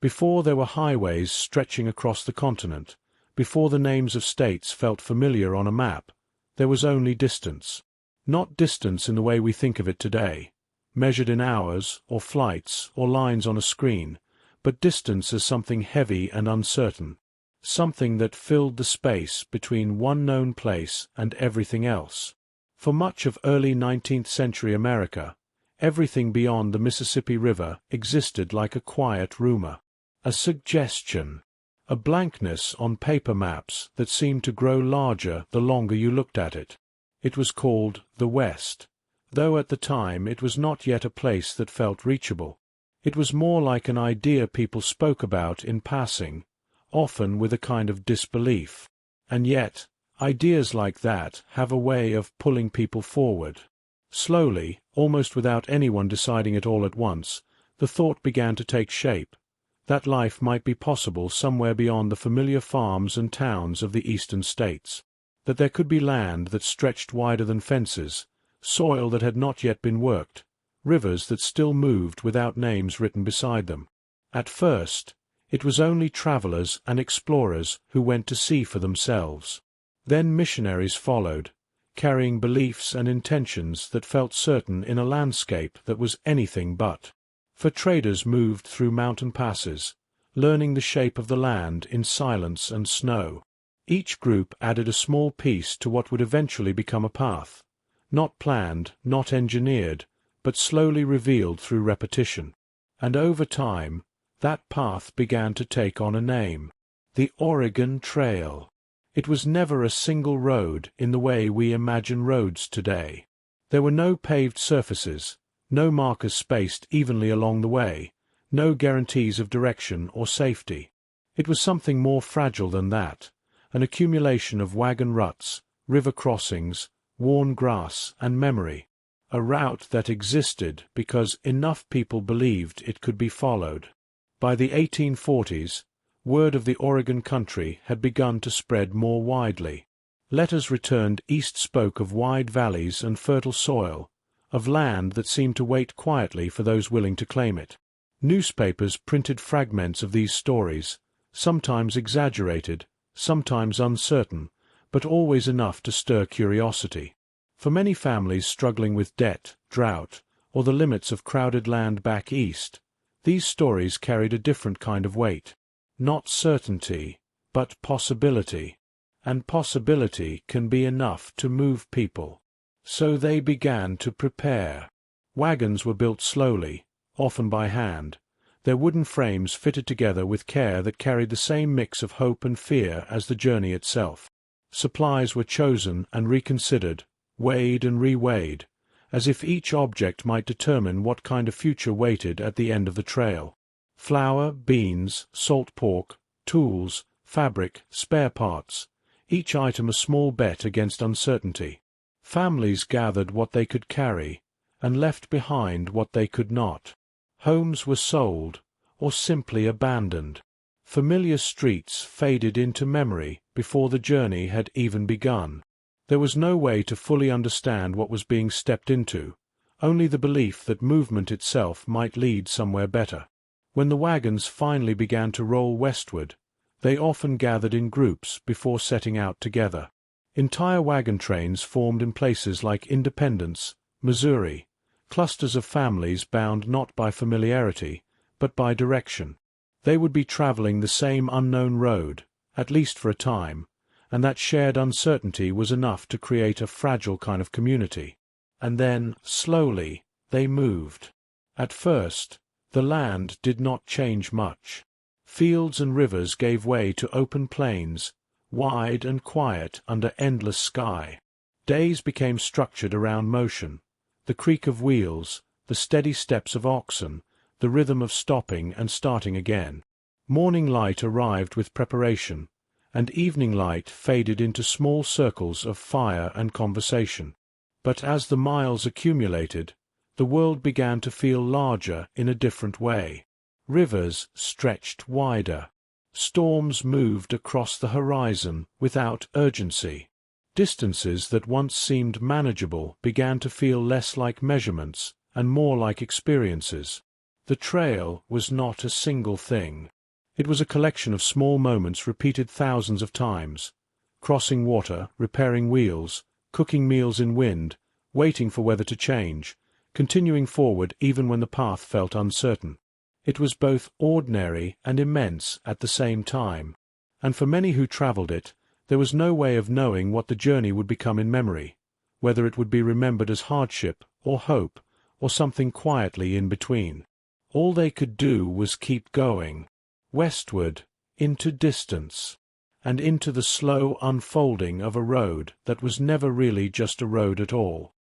Before there were highways stretching across the continent, before the names of states felt familiar on a map, there was only distance. Not distance in the way we think of it today, measured in hours, or flights, or lines on a screen, but distance as something heavy and uncertain, something that filled the space between one known place and everything else. For much of early 19th century America, everything beyond the Mississippi River existed like a quiet rumor, a suggestion, a blankness on paper maps that seemed to grow larger the longer you looked at it. It was called the West, though at the time it was not yet a place that felt reachable. It was more like an idea people spoke about in passing, often with a kind of disbelief. And yet, ideas like that have a way of pulling people forward. Slowly, almost without anyone deciding it all at once, the thought began to take shape, that life might be possible somewhere beyond the familiar farms and towns of the eastern states, that there could be land that stretched wider than fences, soil that had not yet been worked, rivers that still moved without names written beside them. At first, it was only travelers and explorers who went to see for themselves. Then missionaries followed, carrying beliefs and intentions that felt certain in a landscape that was anything but. For traders moved through mountain passes, learning the shape of the land in silence and snow. Each group added a small piece to what would eventually become a path, not planned, not engineered, but slowly revealed through repetition. And over time, that path began to take on a name: the Oregon Trail. It was never a single road in the way we imagine roads today. There were no paved surfaces, no markers spaced evenly along the way, no guarantees of direction or safety. It was something more fragile than that, an accumulation of wagon ruts, river crossings, worn grass, and memory. A route that existed because enough people believed it could be followed. By the 1840s, word of the Oregon country had begun to spread more widely. Letters returned east spoke of wide valleys and fertile soil, of land that seemed to wait quietly for those willing to claim it. Newspapers printed fragments of these stories, sometimes exaggerated, sometimes uncertain, but always enough to stir curiosity. For many families struggling with debt, drought, or the limits of crowded land back east, these stories carried a different kind of weight. Not certainty, but possibility. And possibility can be enough to move people. So they began to prepare. Wagons were built slowly, often by hand, their wooden frames fitted together with care that carried the same mix of hope and fear as the journey itself. Supplies were chosen and reconsidered, weighed and reweighed, as if each object might determine what kind of future waited at the end of the trail. Flour, beans, salt pork, tools, fabric, spare parts, each item a small bet against uncertainty. Families gathered what they could carry, and left behind what they could not. Homes were sold, or simply abandoned. Familiar streets faded into memory before the journey had even begun. There was no way to fully understand what was being stepped into, only the belief that movement itself might lead somewhere better. When the wagons finally began to roll westward, they often gathered in groups before setting out together. Entire wagon trains formed in places like Independence, Missouri, clusters of families bound not by familiarity, but by direction. They would be traveling the same unknown road, at least for a time, and that shared uncertainty was enough to create a fragile kind of community. And then, slowly, they moved. At first, the land did not change much. Fields and rivers gave way to open plains, wide and quiet under endless sky. Days became structured around motion, the creak of wheels, the steady steps of oxen, the rhythm of stopping and starting again. Morning light arrived with preparation, and evening light faded into small circles of fire and conversation. But as the miles accumulated, the world began to feel larger in a different way. Rivers stretched wider. Storms moved across the horizon without urgency. Distances that once seemed manageable began to feel less like measurements and more like experiences. The trail was not a single thing. It was a collection of small moments repeated thousands of times. Crossing water, repairing wheels, cooking meals in wind, waiting for weather to change, continuing forward even when the path felt uncertain. It was both ordinary and immense at the same time, and for many who travelled it, there was no way of knowing what the journey would become in memory, whether it would be remembered as hardship or hope or something quietly in between. All they could do was keep going, westward, into distance, and into the slow unfolding of a road that was never really just a road at all.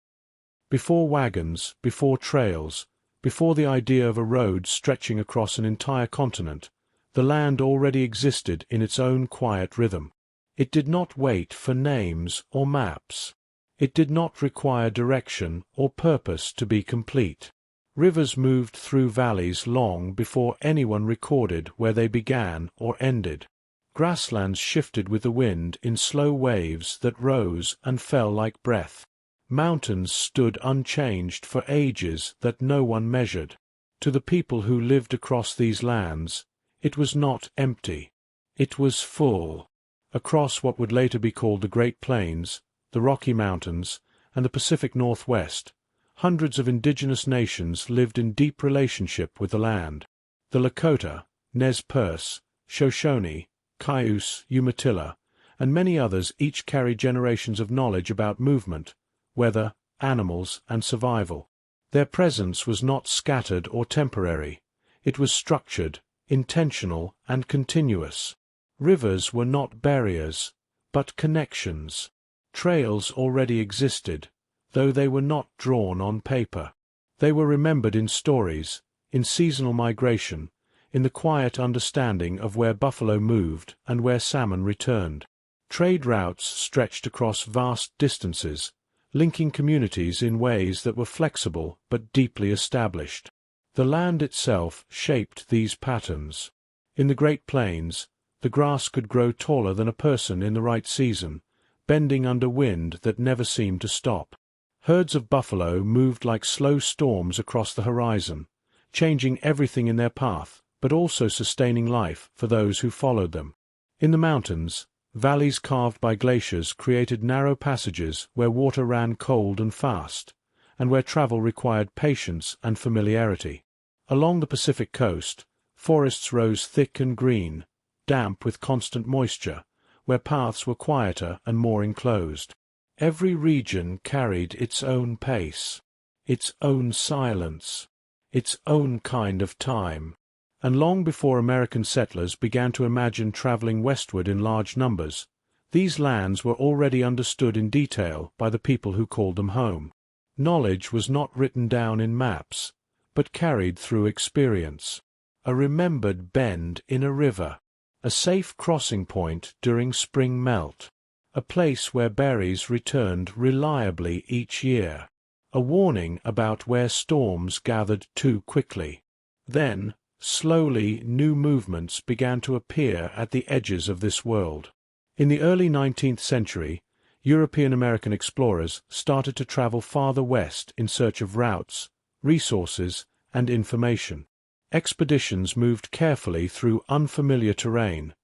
Before wagons, before trails, before the idea of a road stretching across an entire continent, the land already existed in its own quiet rhythm. It did not wait for names or maps. It did not require direction or purpose to be complete. Rivers moved through valleys long before anyone recorded where they began or ended. Grasslands shifted with the wind in slow waves that rose and fell like breath. Mountains stood unchanged for ages that no one measured. To the people who lived across these lands, it was not empty. It was full. Across what would later be called the Great Plains, the Rocky Mountains, and the Pacific Northwest, hundreds of indigenous nations lived in deep relationship with the land. The Lakota, Nez Perce, Shoshone, Cayuse, Umatilla, and many others each carried generations of knowledge about movement, weather, animals, and survival. Their presence was not scattered or temporary. It was structured, intentional, and continuous. Rivers were not barriers, but connections. Trails already existed, though they were not drawn on paper. They were remembered in stories, in seasonal migration, in the quiet understanding of where buffalo moved and where salmon returned. Trade routes stretched across vast distances, linking communities in ways that were flexible but deeply established. The land itself shaped these patterns. In the Great Plains, the grass could grow taller than a person in the right season, bending under wind that never seemed to stop. Herds of buffalo moved like slow storms across the horizon, changing everything in their path, but also sustaining life for those who followed them. In the mountains, valleys carved by glaciers created narrow passages where water ran cold and fast, and where travel required patience and familiarity. Along the Pacific coast, forests rose thick and green, damp with constant moisture, where paths were quieter and more enclosed. Every region carried its own pace, its own silence, its own kind of time. And long before American settlers began to imagine traveling westward in large numbers, these lands were already understood in detail by the people who called them home. Knowledge was not written down in maps, but carried through experience. A remembered bend in a river, a safe crossing point during spring melt, a place where berries returned reliably each year, a warning about where storms gathered too quickly. Then, slowly, new movements began to appear at the edges of this world. In the early 19th century, European-American explorers started to travel farther west in search of routes, resources, and information. Expeditions moved carefully through unfamiliar terrain,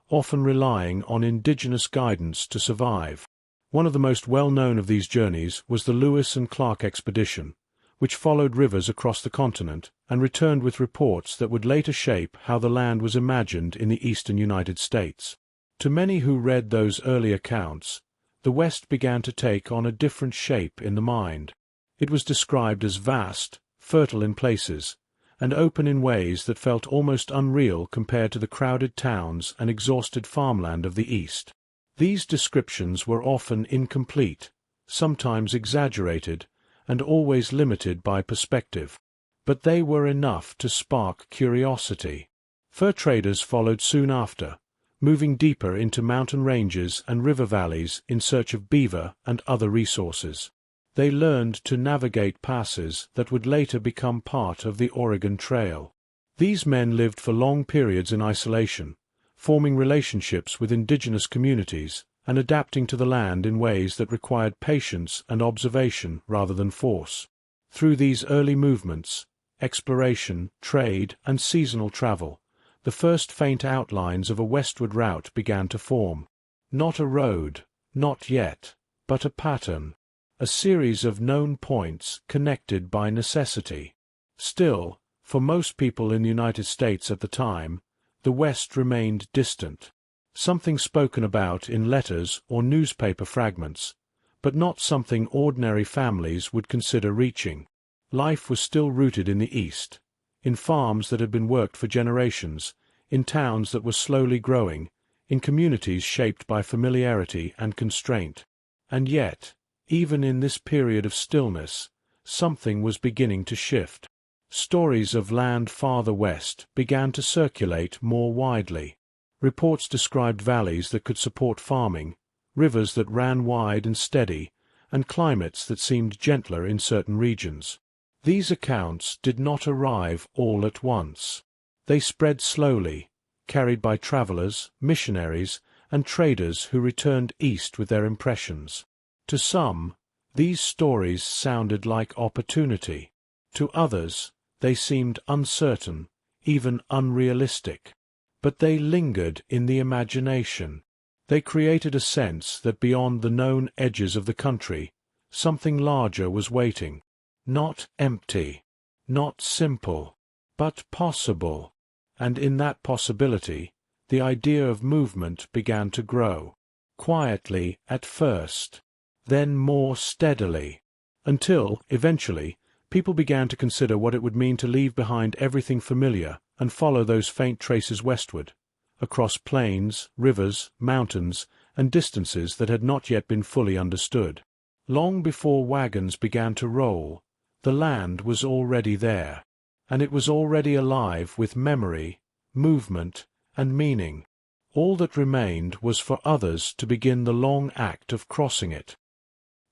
often relying on indigenous guidance to survive. One of the most well-known of these journeys was the Lewis and Clark expedition, which followed rivers across the continent and returned with reports that would later shape how the land was imagined in the eastern United States. To many who read those early accounts, the West began to take on a different shape in the mind. It was described as vast, fertile in places, and open in ways that felt almost unreal compared to the crowded towns and exhausted farmland of the East. These descriptions were often incomplete, sometimes exaggerated, and always limited by perspective. But they were enough to spark curiosity. Fur traders followed soon after, moving deeper into mountain ranges and river valleys in search of beaver and other resources. They learned to navigate passes that would later become part of the Oregon Trail. These men lived for long periods in isolation, forming relationships with indigenous communities and adapting to the land in ways that required patience and observation rather than force. Through these early movements, exploration, trade, and seasonal travel, the first faint outlines of a westward route began to form. Not a road, not yet, but a pattern, a series of known points connected by necessity. Still, for most people in the United States at the time, the West remained distant, something spoken about in letters or newspaper fragments, but not something ordinary families would consider reaching. Life was still rooted in the East, in farms that had been worked for generations, in towns that were slowly growing, in communities shaped by familiarity and constraint. And yet, even in this period of stillness, something was beginning to shift. Stories of land farther west began to circulate more widely. Reports described valleys that could support farming, rivers that ran wide and steady, and climates that seemed gentler in certain regions. These accounts did not arrive all at once. They spread slowly, carried by travelers, missionaries, and traders who returned east with their impressions. To some, these stories sounded like opportunity. To others, they seemed uncertain, even unrealistic. But they lingered in the imagination. They created a sense that beyond the known edges of the country, something larger was waiting. Not empty, not simple, but possible. And in that possibility, the idea of movement began to grow. Quietly at first, then more steadily, until, eventually, people began to consider what it would mean to leave behind everything familiar and follow those faint traces westward, across plains, rivers, mountains, and distances that had not yet been fully understood. Long before wagons began to roll, the land was already there, and it was already alive with memory, movement, and meaning. All that remained was for others to begin the long act of crossing it.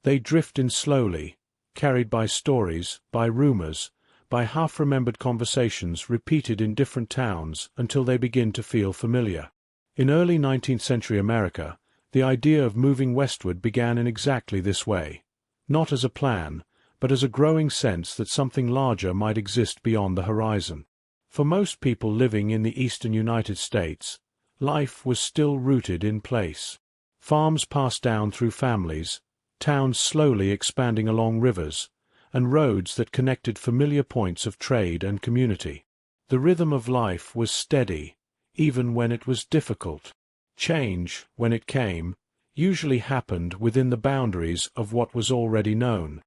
They drift in slowly, carried by stories, by rumors, by half-remembered conversations repeated in different towns until they begin to feel familiar. In early 19th century America, the idea of moving westward began in exactly this way, not as a plan, but as a growing sense that something larger might exist beyond the horizon. For most people living in the eastern United States, life was still rooted in place. Farms passed down through families, towns slowly expanding along rivers, and roads that connected familiar points of trade and community. The rhythm of life was steady, even when it was difficult. Change, when it came, usually happened within the boundaries of what was already known.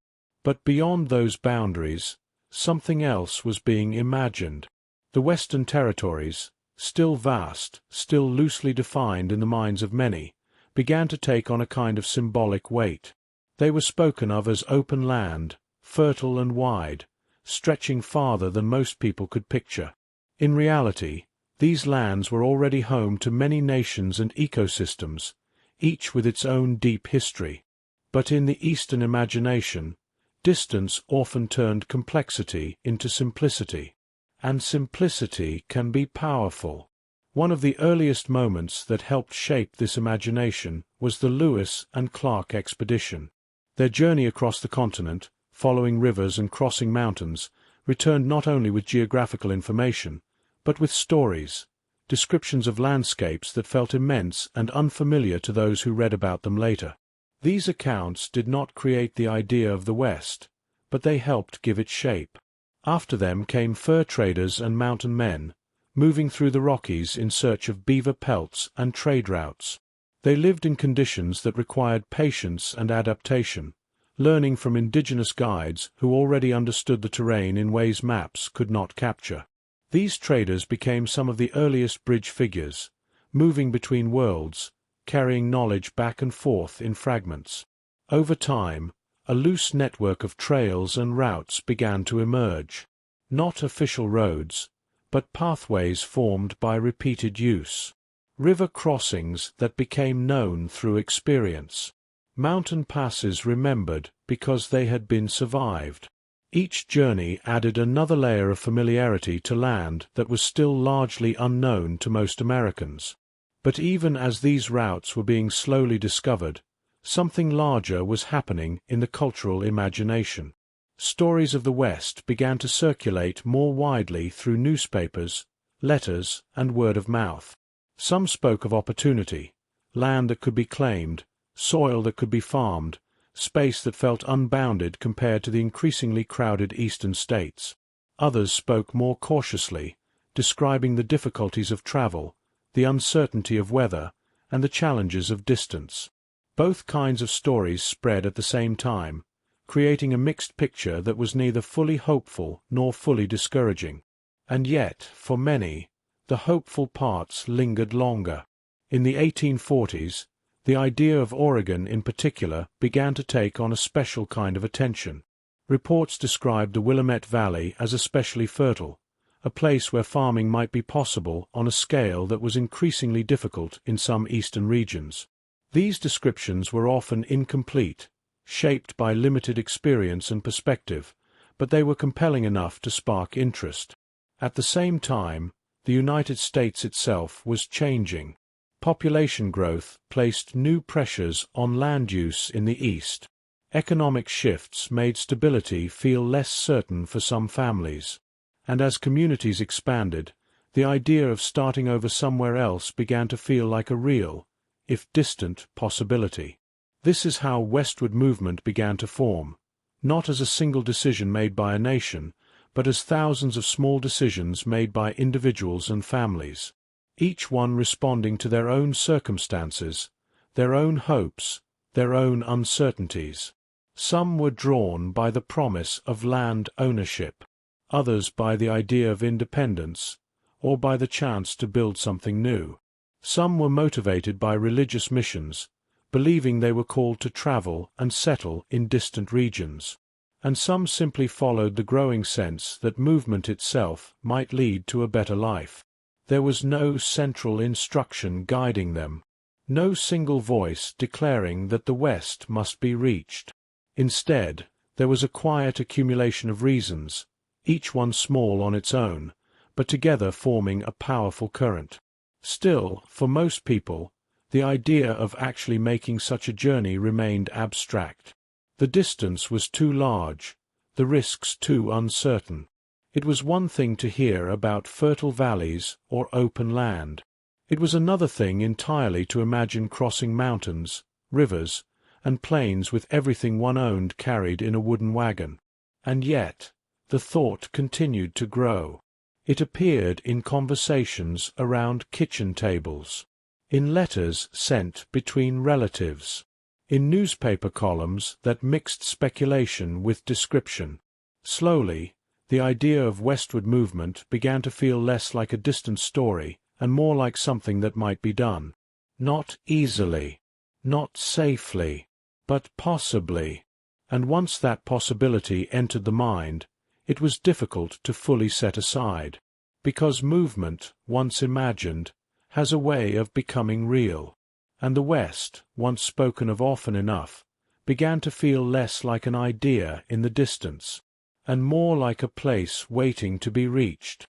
But beyond those boundaries, something else was being imagined. The Western territories, still vast, still loosely defined in the minds of many, began to take on a kind of symbolic weight. They were spoken of as open land, fertile and wide, stretching farther than most people could picture. In reality, these lands were already home to many nations and ecosystems, each with its own deep history. But in the Eastern imagination, distance often turned complexity into simplicity. And simplicity can be powerful. One of the earliest moments that helped shape this imagination was the Lewis and Clark expedition. Their journey across the continent, following rivers and crossing mountains, returned not only with geographical information, but with stories, descriptions of landscapes that felt immense and unfamiliar to those who read about them later. These accounts did not create the idea of the West, but they helped give it shape. After them came fur traders and mountain men, moving through the Rockies in search of beaver pelts and trade routes. They lived in conditions that required patience and adaptation, learning from indigenous guides who already understood the terrain in ways maps could not capture. These traders became some of the earliest bridge figures, moving between worlds, carrying knowledge back and forth in fragments. Over time, a loose network of trails and routes began to emerge. Not official roads, but pathways formed by repeated use. River crossings that became known through experience. Mountain passes remembered because they had been survived. Each journey added another layer of familiarity to land that was still largely unknown to most Americans. But even as these routes were being slowly discovered, something larger was happening in the cultural imagination. Stories of the West began to circulate more widely through newspapers, letters, and word of mouth. Some spoke of opportunity, land that could be claimed, soil that could be farmed, space that felt unbounded compared to the increasingly crowded eastern states. Others spoke more cautiously, describing the difficulties of travel, the uncertainty of weather, and the challenges of distance. Both kinds of stories spread at the same time, creating a mixed picture that was neither fully hopeful nor fully discouraging. And yet, for many, the hopeful parts lingered longer. In the 1840s, the idea of Oregon in particular began to take on a special kind of attention. Reports described the Willamette Valley as especially fertile, a place where farming might be possible on a scale that was increasingly difficult in some eastern regions. These descriptions were often incomplete, shaped by limited experience and perspective, but they were compelling enough to spark interest. At the same time, the United States itself was changing. Population growth placed new pressures on land use in the East. Economic shifts made stability feel less certain for some families. And as communities expanded, the idea of starting over somewhere else began to feel like a real, if distant, possibility. This is how westward movement began to form, not as a single decision made by a nation, but as thousands of small decisions made by individuals and families, each one responding to their own circumstances, their own hopes, their own uncertainties. Some were drawn by the promise of land ownership, others by the idea of independence, or by the chance to build something new. Some were motivated by religious missions, believing they were called to travel and settle in distant regions. And some simply followed the growing sense that movement itself might lead to a better life. There was no central instruction guiding them, no single voice declaring that the West must be reached. Instead, there was a quiet accumulation of reasons, each one small on its own, but together forming a powerful current. Still, for most people, the idea of actually making such a journey remained abstract. The distance was too large, the risks too uncertain. It was one thing to hear about fertile valleys or open land. It was another thing entirely to imagine crossing mountains, rivers, and plains with everything one owned carried in a wooden wagon. And yet, the thought continued to grow. It appeared in conversations around kitchen tables, in letters sent between relatives, in newspaper columns that mixed speculation with description. Slowly, the idea of westward movement began to feel less like a distant story and more like something that might be done. Not easily, not safely, but possibly. And once that possibility entered the mind, it was difficult to fully set aside, because movement, once imagined, has a way of becoming real. And the West, once spoken of often enough, began to feel less like an idea in the distance, and more like a place waiting to be reached.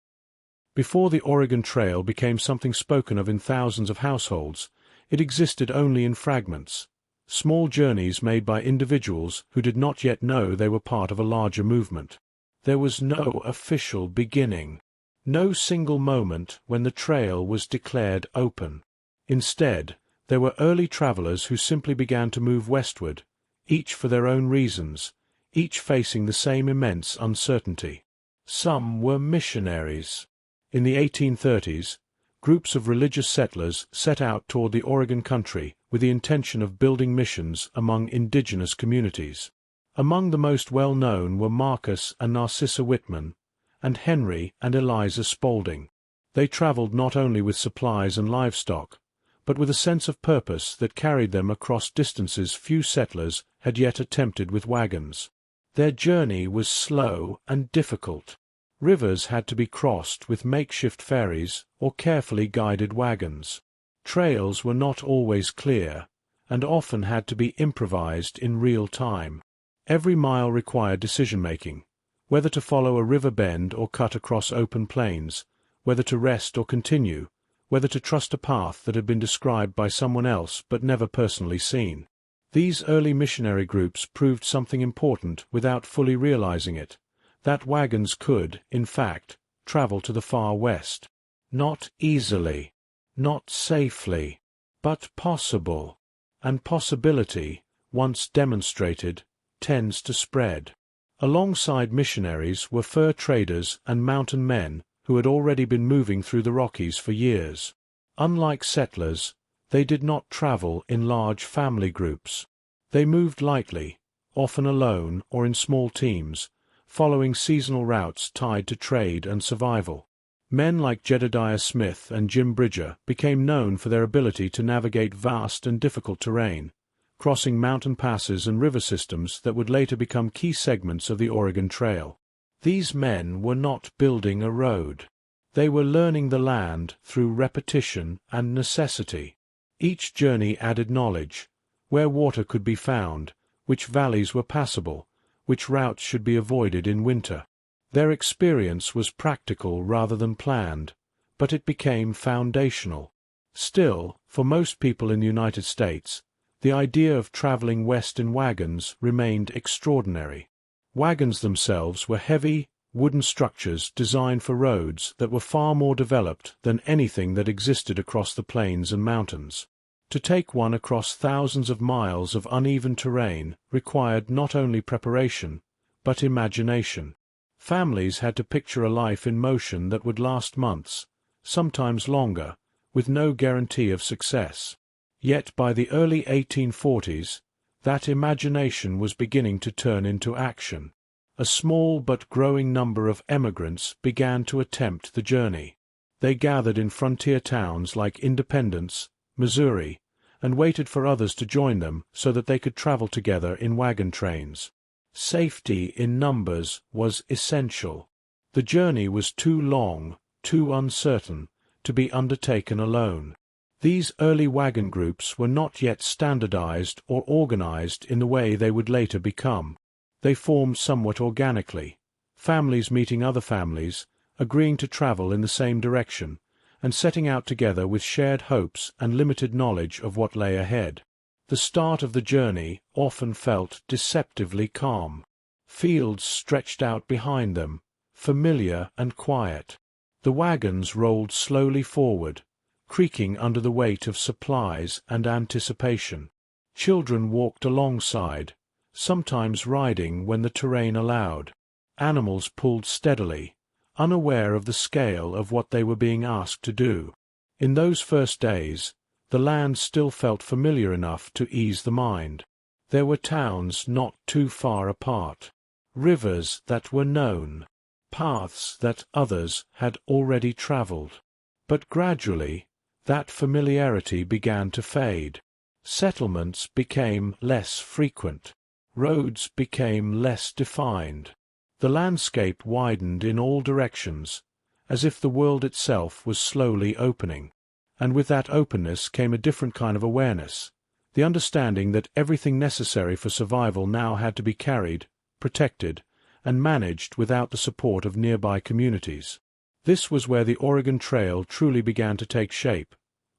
Before the Oregon Trail became something spoken of in thousands of households, it existed only in fragments, small journeys made by individuals who did not yet know they were part of a larger movement. There was no official beginning, no single moment when the trail was declared open. Instead, there were early travelers who simply began to move westward, each for their own reasons, each facing the same immense uncertainty. Some were missionaries. In the 1830s, groups of religious settlers set out toward the Oregon country with the intention of building missions among indigenous communities. Among the most well-known were Marcus and Narcissa Whitman, and Henry and Eliza Spaulding. They traveled not only with supplies and livestock, but with a sense of purpose that carried them across distances few settlers had yet attempted with wagons. Their journey was slow and difficult. Rivers had to be crossed with makeshift ferries or carefully guided wagons. Trails were not always clear, and often had to be improvised in real time. Every mile required decision-making, whether to follow a river bend or cut across open plains, whether to rest or continue, whether to trust a path that had been described by someone else but never personally seen. These early missionary groups proved something important without fully realizing it, that wagons could, in fact, travel to the far west. Not easily, not safely, but possible. And possibility, once demonstrated, tends to spread. Alongside missionaries were fur traders and mountain men who had already been moving through the Rockies for years. Unlike settlers, they did not travel in large family groups. They moved lightly, often alone or in small teams, following seasonal routes tied to trade and survival. Men like Jedediah Smith and Jim Bridger became known for their ability to navigate vast and difficult terrain, crossing mountain passes and river systems that would later become key segments of the Oregon Trail. These men were not building a road. They were learning the land through repetition and necessity. Each journey added knowledge, where water could be found, which valleys were passable, which routes should be avoided in winter. Their experience was practical rather than planned, but it became foundational. Still, for most people in the United States, the idea of traveling west in wagons remained extraordinary. Wagons themselves were heavy, wooden structures designed for roads that were far more developed than anything that existed across the plains and mountains. To take one across thousands of miles of uneven terrain required not only preparation, but imagination. Families had to picture a life in motion that would last months, sometimes longer, with no guarantee of success. Yet by the early 1840s, that imagination was beginning to turn into action. A small but growing number of emigrants began to attempt the journey. They gathered in frontier towns like Independence, Missouri, and waited for others to join them so that they could travel together in wagon trains. Safety in numbers was essential. The journey was too long, too uncertain, to be undertaken alone. These early wagon groups were not yet standardized or organized in the way they would later become. They formed somewhat organically, families meeting other families, agreeing to travel in the same direction, and setting out together with shared hopes and limited knowledge of what lay ahead. The start of the journey often felt deceptively calm. Fields stretched out behind them, familiar and quiet. The wagons rolled slowly forward, creaking under the weight of supplies and anticipation. Children walked alongside, sometimes riding when the terrain allowed. Animals pulled steadily, unaware of the scale of what they were being asked to do. In those first days, the land still felt familiar enough to ease the mind. There were towns not too far apart, rivers that were known, paths that others had already traveled. But gradually, that familiarity began to fade. Settlements became less frequent. Roads became less defined. The landscape widened in all directions, as if the world itself was slowly opening. And with that openness came a different kind of awareness, the understanding that everything necessary for survival now had to be carried, protected, and managed without the support of nearby communities. This was where the Oregon Trail truly began to take shape,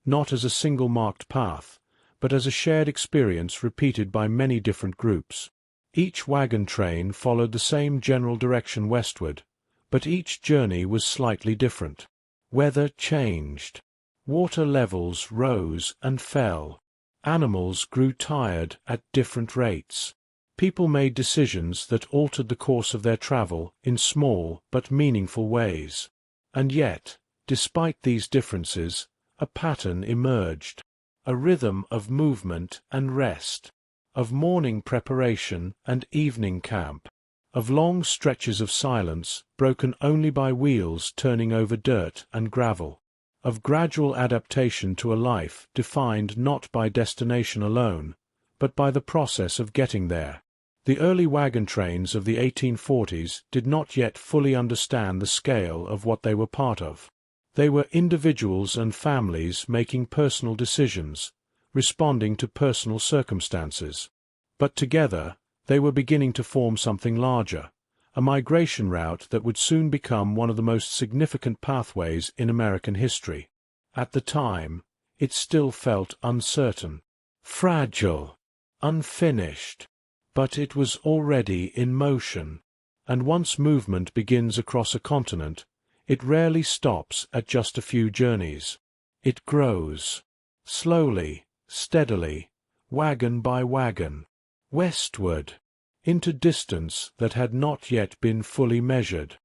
not as a single marked path, but as a shared experience repeated by many different groups. Each wagon train followed the same general direction westward, but each journey was slightly different. Weather changed. Water levels rose and fell. Animals grew tired at different rates. People made decisions that altered the course of their travel in small but meaningful ways. And yet, despite these differences, a pattern emerged. A rhythm of movement and rest, of morning preparation and evening camp, of long stretches of silence broken only by wheels turning over dirt and gravel, of gradual adaptation to a life defined not by destination alone, but by the process of getting there. The early wagon trains of the 1840s did not yet fully understand the scale of what they were part of. They were individuals and families making personal decisions, responding to personal circumstances. But together, they were beginning to form something larger, a migration route that would soon become one of the most significant pathways in American history. At the time, it still felt uncertain, fragile, unfinished. But it was already in motion. And once movement begins across a continent, it rarely stops at just a few journeys. It grows. Slowly, steadily, wagon by wagon, westward, into distance that had not yet been fully measured.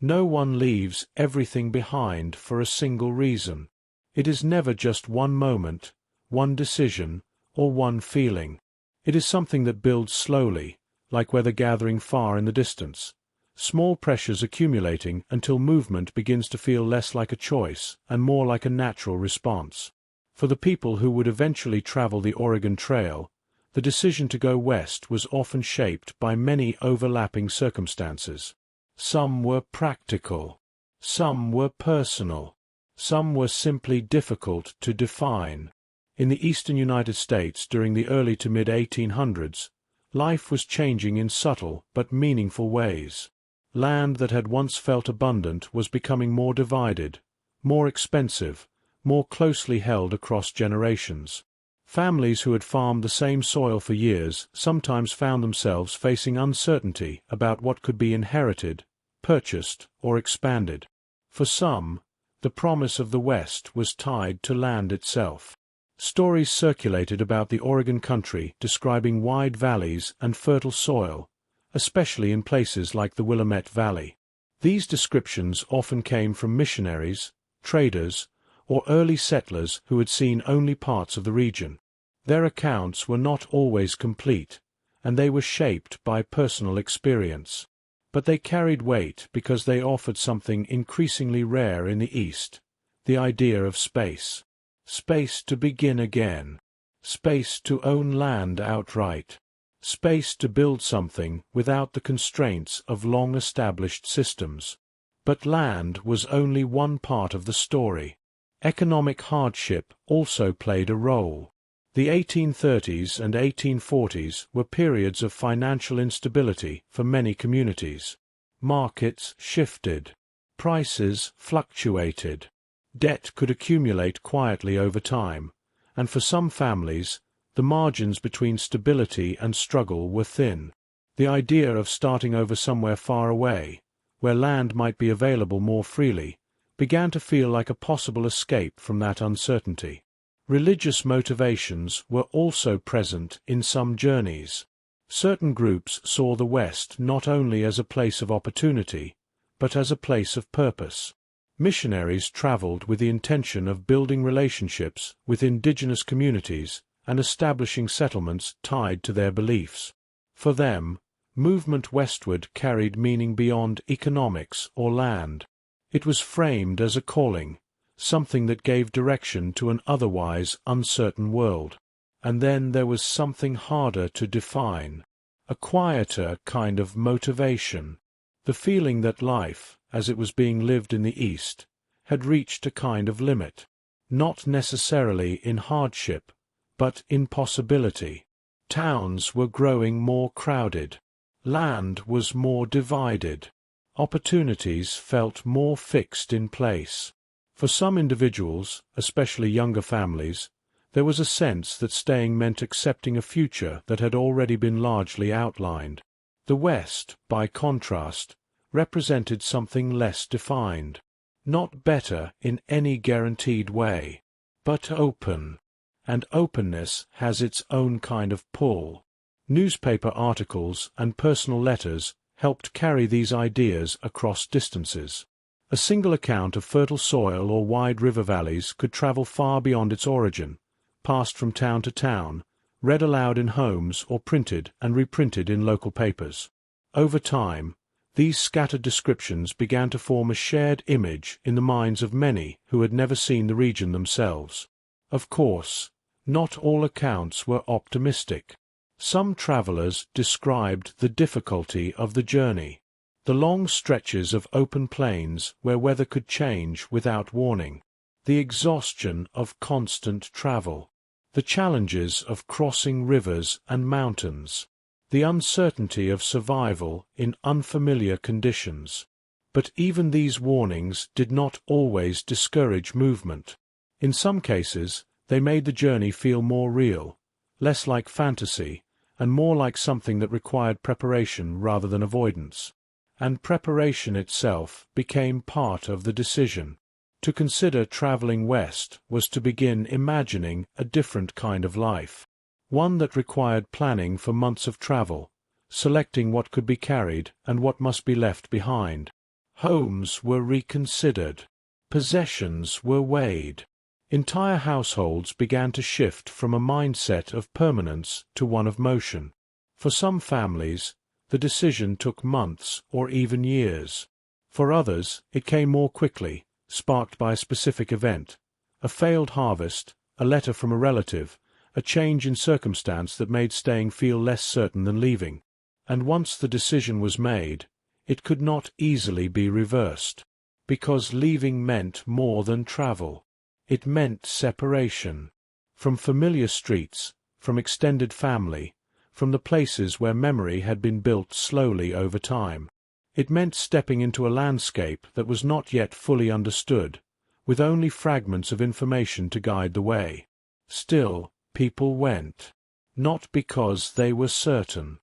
No one leaves everything behind for a single reason. It is never just one moment, one decision, or one feeling. It is something that builds slowly, like weather gathering far in the distance, small pressures accumulating until movement begins to feel less like a choice and more like a natural response. For the people who would eventually travel the Oregon Trail, the decision to go west was often shaped by many overlapping circumstances. Some were practical, some were personal, some were simply difficult to define. In the eastern United States during the early to mid-1800s, life was changing in subtle but meaningful ways. Land that had once felt abundant was becoming more divided, more expensive, more closely held across generations. Families who had farmed the same soil for years sometimes found themselves facing uncertainty about what could be inherited, purchased, or expanded. For some, the promise of the West was tied to land itself. Stories circulated about the Oregon country describing wide valleys and fertile soil, especially in places like the Willamette Valley. These descriptions often came from missionaries, traders, or early settlers who had seen only parts of the region. Their accounts were not always complete, and they were shaped by personal experience. But they carried weight because they offered something increasingly rare in the East, the idea of space. Space to begin again. Space to own land outright. Space to build something without the constraints of long-established systems. But land was only one part of the story. Economic hardship also played a role. The 1830s and 1840s were periods of financial instability for many communities. Markets shifted. Prices fluctuated. Debt could accumulate quietly over time, and for some families, the margins between stability and struggle were thin. The idea of starting over somewhere far away, where land might be available more freely, began to feel like a possible escape from that uncertainty. Religious motivations were also present in some journeys. Certain groups saw the West not only as a place of opportunity, but as a place of purpose. Missionaries traveled with the intention of building relationships with indigenous communities and establishing settlements tied to their beliefs. For them, movement westward carried meaning beyond economics or land. It was framed as a calling, something that gave direction to an otherwise uncertain world. And then there was something harder to define, a quieter kind of motivation, the feeling that life, as it was being lived in the East, had reached a kind of limit, not necessarily in hardship, but in possibility. Towns were growing more crowded. Land was more divided. Opportunities felt more fixed in place. For some individuals, especially younger families, there was a sense that staying meant accepting a future that had already been largely outlined. The West, by contrast, represented something less defined, not better in any guaranteed way, but open. And openness has its own kind of pull. Newspaper articles and personal letters helped carry these ideas across distances. A single account of fertile soil or wide river valleys could travel far beyond its origin, passed from town to town, read aloud in homes or printed and reprinted in local papers. Over time, these scattered descriptions began to form a shared image in the minds of many who had never seen the region themselves. Of course, not all accounts were optimistic. Some travelers described the difficulty of the journey, the long stretches of open plains where weather could change without warning, the exhaustion of constant travel, the challenges of crossing rivers and mountains, the uncertainty of survival in unfamiliar conditions. But even these warnings did not always discourage movement. In some cases, they made the journey feel more real, less like fantasy, and more like something that required preparation rather than avoidance. And preparation itself became part of the decision. To consider traveling west was to begin imagining a different kind of life, one that required planning for months of travel, selecting what could be carried and what must be left behind. Homes were reconsidered. Possessions were weighed. Entire households began to shift from a mindset of permanence to one of motion. For some families, the decision took months or even years. For others, it came more quickly, sparked by a specific event, a failed harvest, a letter from a relative, a change in circumstance that made staying feel less certain than leaving. And once the decision was made, it could not easily be reversed, because leaving meant more than travel. It meant separation. From familiar streets, from extended family, from the places where memory had been built slowly over time. It meant stepping into a landscape that was not yet fully understood, with only fragments of information to guide the way. Still, people went. Not because they were certain,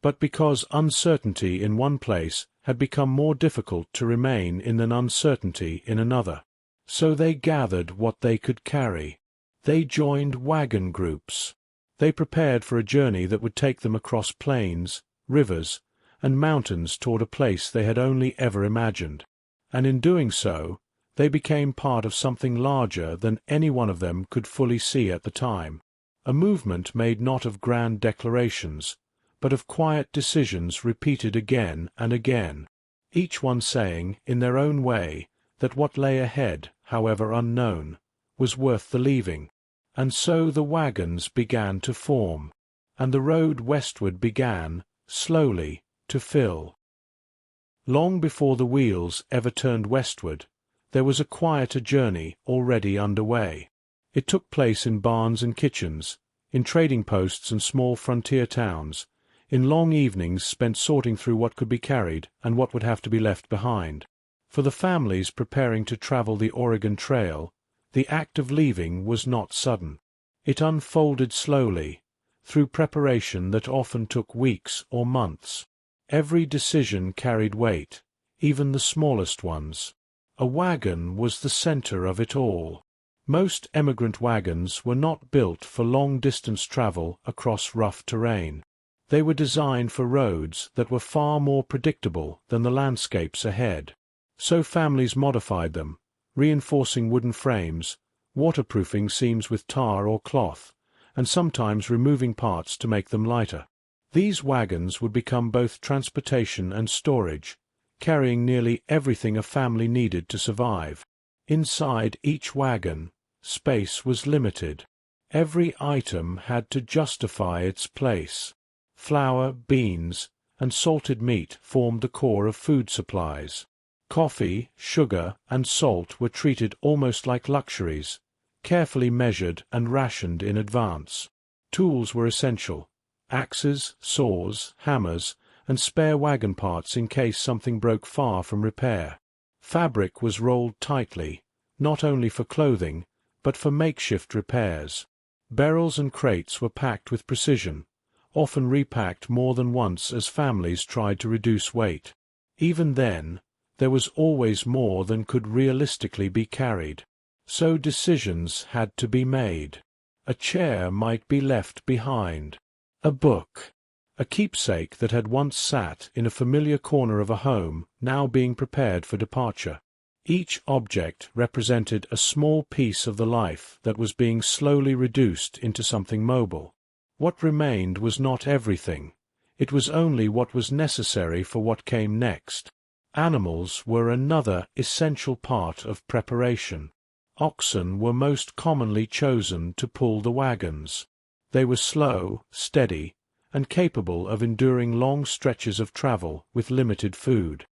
but because uncertainty in one place had become more difficult to remain in than uncertainty in another. So they gathered what they could carry. They joined wagon groups. They prepared for a journey that would take them across plains, rivers, and mountains toward a place they had only ever imagined. And in doing so, they became part of something larger than any one of them could fully see at the time. A movement made not of grand declarations, but of quiet decisions repeated again and again, each one saying, in their own way, that what lay ahead, however unknown, was worth the leaving. And so the wagons began to form, and the road westward began, slowly, to fill. Long before the wheels ever turned westward, there was a quieter journey already underway. It took place in barns and kitchens, in trading posts and small frontier towns, in long evenings spent sorting through what could be carried and what would have to be left behind. For the families preparing to travel the Oregon Trail, the act of leaving was not sudden. It unfolded slowly, through preparation that often took weeks or months. Every decision carried weight, even the smallest ones. A wagon was the center of it all. Most emigrant wagons were not built for long-distance travel across rough terrain. They were designed for roads that were far more predictable than the landscapes ahead. So families modified them, reinforcing wooden frames, waterproofing seams with tar or cloth, and sometimes removing parts to make them lighter. These wagons would become both transportation and storage, carrying nearly everything a family needed to survive. Inside each wagon, space was limited. Every item had to justify its place. Flour, beans, and salted meat formed the core of food supplies. Coffee, sugar, and salt were treated almost like luxuries, carefully measured and rationed in advance. Tools were essential: axes, saws, hammers, and spare wagon parts in case something broke far from repair. Fabric was rolled tightly, not only for clothing, but for makeshift repairs. Barrels and crates were packed with precision, often repacked more than once as families tried to reduce weight. Even then, there was always more than could realistically be carried. So decisions had to be made. A chair might be left behind. A book, a keepsake that had once sat in a familiar corner of a home, now being prepared for departure. Each object represented a small piece of the life that was being slowly reduced into something mobile. What remained was not everything. It was only what was necessary for what came next. Animals were another essential part of preparation. Oxen were most commonly chosen to pull the wagons. They were slow, steady, and capable of enduring long stretches of travel with limited food.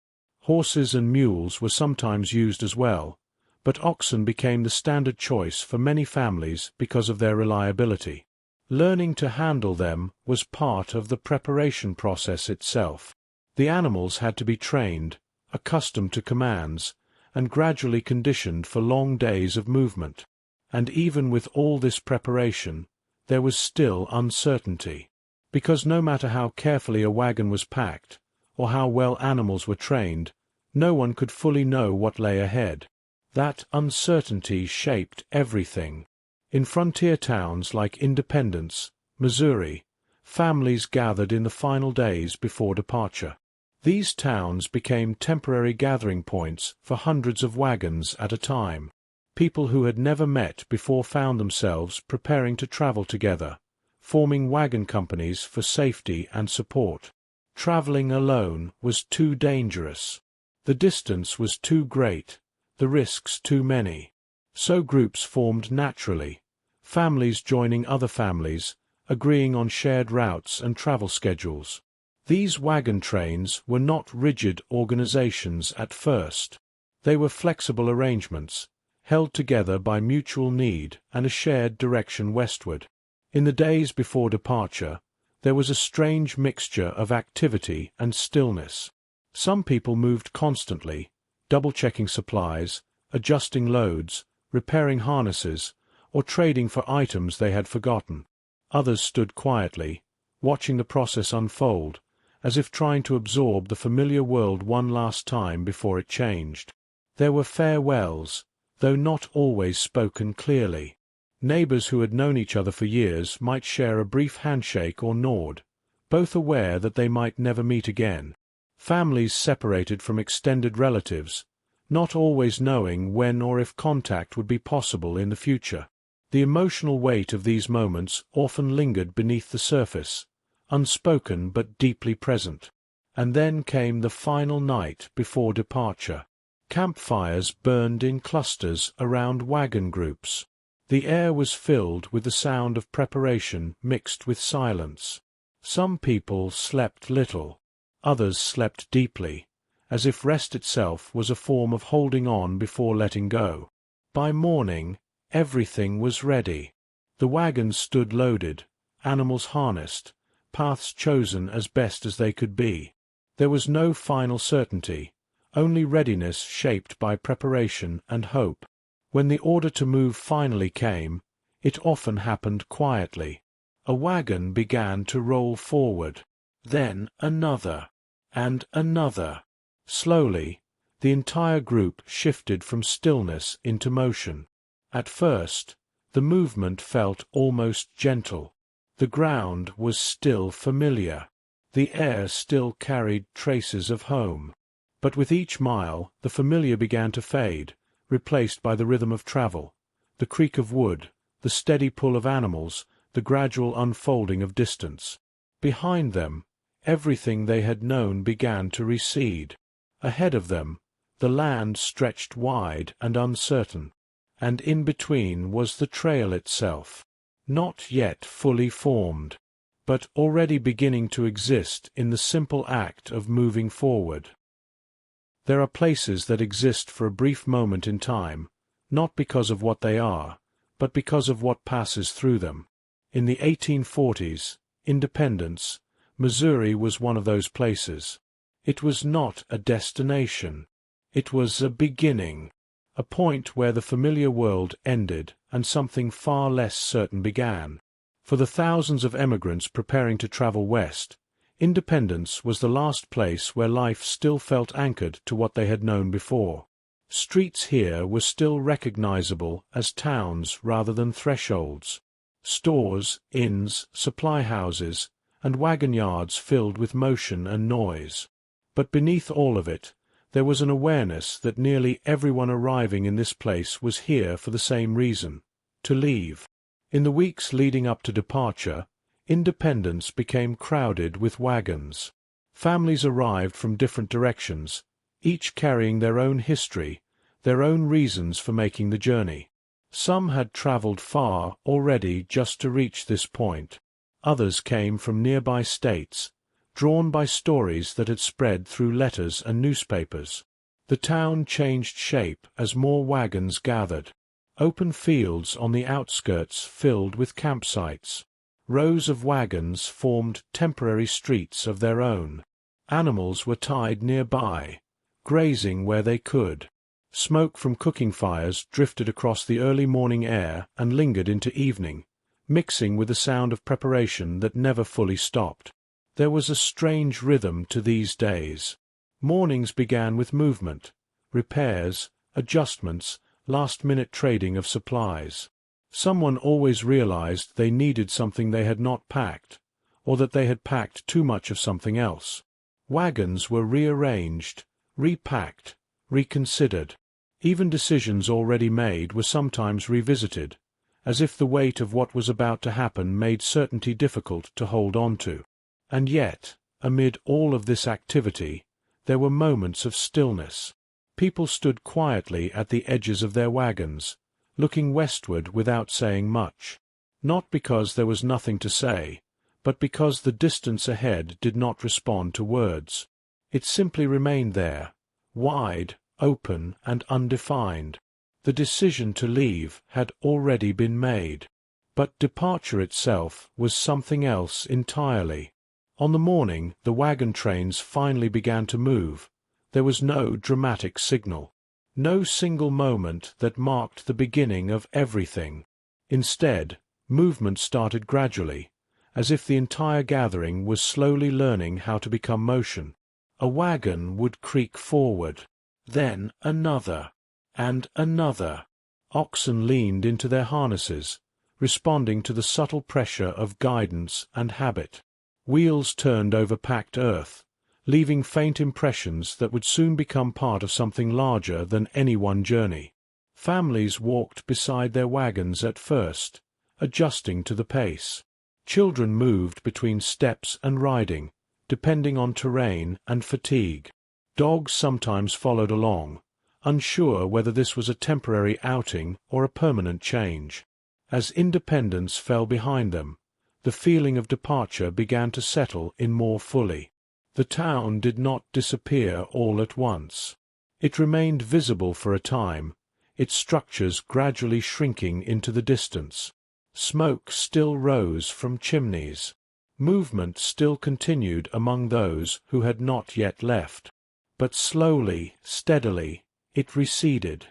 Horses and mules were sometimes used as well, but oxen became the standard choice for many families because of their reliability. Learning to handle them was part of the preparation process itself. The animals had to be trained, accustomed to commands, and gradually conditioned for long days of movement. And even with all this preparation, there was still uncertainty. Because no matter how carefully a wagon was packed, or how well animals were trained, no one could fully know what lay ahead. That uncertainty shaped everything. In frontier towns like Independence, Missouri, families gathered in the final days before departure. These towns became temporary gathering points for hundreds of wagons at a time. People who had never met before found themselves preparing to travel together, forming wagon companies for safety and support. Traveling alone was too dangerous. The distance was too great, the risks too many. So groups formed naturally, families joining other families, agreeing on shared routes and travel schedules. These wagon trains were not rigid organizations at first. They were flexible arrangements, held together by mutual need and a shared direction westward. In the days before departure, there was a strange mixture of activity and stillness. Some people moved constantly, double-checking supplies, adjusting loads, repairing harnesses, or trading for items they had forgotten. Others stood quietly, watching the process unfold, as if trying to absorb the familiar world one last time before it changed. There were farewells, though not always spoken clearly. Neighbors who had known each other for years might share a brief handshake or nod, both aware that they might never meet again. Families separated from extended relatives, not always knowing when or if contact would be possible in the future. The emotional weight of these moments often lingered beneath the surface, unspoken but deeply present. And then came the final night before departure. Campfires burned in clusters around wagon groups. The air was filled with the sound of preparation mixed with silence. Some people slept little. Others slept deeply, as if rest itself was a form of holding on before letting go. By morning, everything was ready. The wagons stood loaded, animals harnessed, paths chosen as best as they could be. There was no final certainty, only readiness shaped by preparation and hope. When the order to move finally came, it often happened quietly. A wagon began to roll forward, then another, and another. Slowly, the entire group shifted from stillness into motion. At first, the movement felt almost gentle. The ground was still familiar. The air still carried traces of home. But with each mile, the familiar began to fade, replaced by the rhythm of travel, the creak of wood, the steady pull of animals, the gradual unfolding of distance. Behind them, everything they had known began to recede. Ahead of them, the land stretched wide and uncertain, and in between was the trail itself, not yet fully formed, but already beginning to exist in the simple act of moving forward. There are places that exist for a brief moment in time, not because of what they are, but because of what passes through them. In the 1840s, Independence, Missouri was one of those places. It was not a destination. It was a beginning, a point where the familiar world ended and something far less certain began. For the thousands of emigrants preparing to travel west, Independence was the last place where life still felt anchored to what they had known before. Streets here were still recognizable as towns rather than thresholds. Stores, inns, supply houses, and wagon yards filled with motion and noise. But beneath all of it, there was an awareness that nearly everyone arriving in this place was here for the same reason: to leave. In the weeks leading up to departure, Independence became crowded with wagons. Families arrived from different directions, each carrying their own history, their own reasons for making the journey. Some had traveled far already just to reach this point. Others came from nearby states, drawn by stories that had spread through letters and newspapers. The town changed shape as more wagons gathered. Open fields on the outskirts filled with campsites. Rows of wagons formed temporary streets of their own. Animals were tied nearby, grazing where they could. Smoke from cooking fires drifted across the early morning air and lingered into evening, mixing with a sound of preparation that never fully stopped. There was a strange rhythm to these days. Mornings began with movement, repairs, adjustments, last-minute trading of supplies. Someone always realized they needed something they had not packed, or that they had packed too much of something else. Wagons were rearranged, repacked, reconsidered. Even decisions already made were sometimes revisited, as if the weight of what was about to happen made certainty difficult to hold on to. And yet, amid all of this activity, there were moments of stillness. People stood quietly at the edges of their wagons, looking westward without saying much. Not because there was nothing to say, but because the distance ahead did not respond to words. It simply remained there, wide, open, and undefined. The decision to leave had already been made. But departure itself was something else entirely. On the morning the wagon trains finally began to move, there was no dramatic signal, no single moment that marked the beginning of everything. Instead, movement started gradually, as if the entire gathering was slowly learning how to become motion. A wagon would creak forward, then another, and another. Oxen leaned into their harnesses, responding to the subtle pressure of guidance and habit. Wheels turned over packed earth, leaving faint impressions that would soon become part of something larger than any one journey. Families walked beside their wagons at first, adjusting to the pace. Children moved between steps and riding, depending on terrain and fatigue. Dogs sometimes followed along, unsure whether this was a temporary outing or a permanent change. As independence fell behind them, the feeling of departure began to settle in more fully. The town did not disappear all at once. It remained visible for a time, its structures gradually shrinking into the distance. Smoke still rose from chimneys. Movement still continued among those who had not yet left. But slowly, steadily, it receded,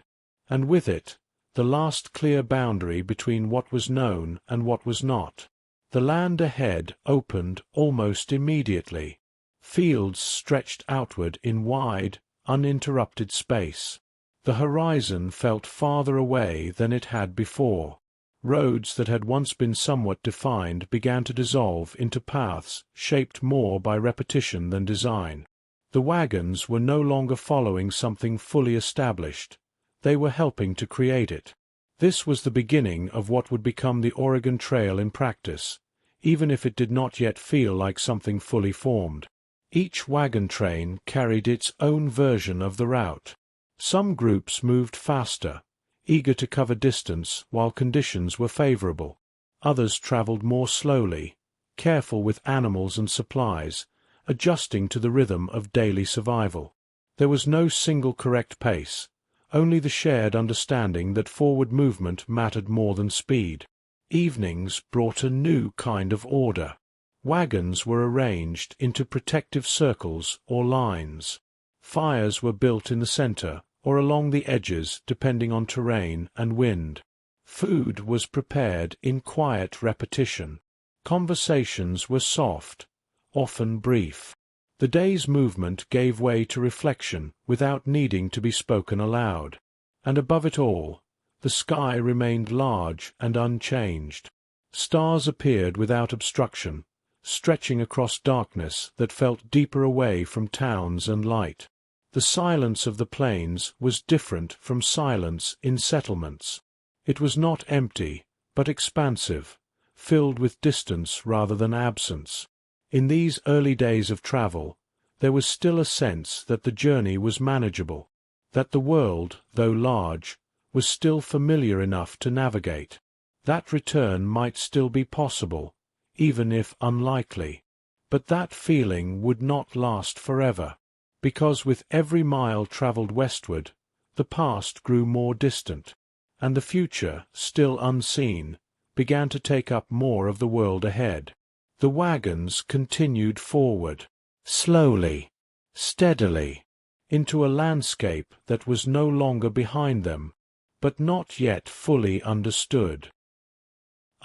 and with it, the last clear boundary between what was known and what was not. The land ahead opened almost immediately. Fields stretched outward in wide, uninterrupted space. The horizon felt farther away than it had before. Roads that had once been somewhat defined began to dissolve into paths shaped more by repetition than design. The wagons were no longer following something fully established. They were helping to create it. This was the beginning of what would become the Oregon Trail in practice, even if it did not yet feel like something fully formed. Each wagon train carried its own version of the route. Some groups moved faster, eager to cover distance while conditions were favorable. Others traveled more slowly, careful with animals and supplies, adjusting to the rhythm of daily survival. There was no single correct pace, only the shared understanding that forward movement mattered more than speed. Evenings brought a new kind of order. Wagons were arranged into protective circles or lines. Fires were built in the center or along the edges depending on terrain and wind. Food was prepared in quiet repetition. Conversations were soft, often brief. The day's movement gave way to reflection without needing to be spoken aloud. And above it all, the sky remained large and unchanged. Stars appeared without obstruction, stretching across darkness that felt deeper away from towns and light. The silence of the plains was different from silence in settlements. It was not empty, but expansive, filled with distance rather than absence. In these early days of travel, there was still a sense that the journey was manageable, that the world, though large, was still familiar enough to navigate. That return might still be possible, even if unlikely. But that feeling would not last forever, because with every mile traveled westward, the past grew more distant, and the future, still unseen, began to take up more of the world ahead. The wagons continued forward, slowly, steadily, into a landscape that was no longer behind them, but not yet fully understood.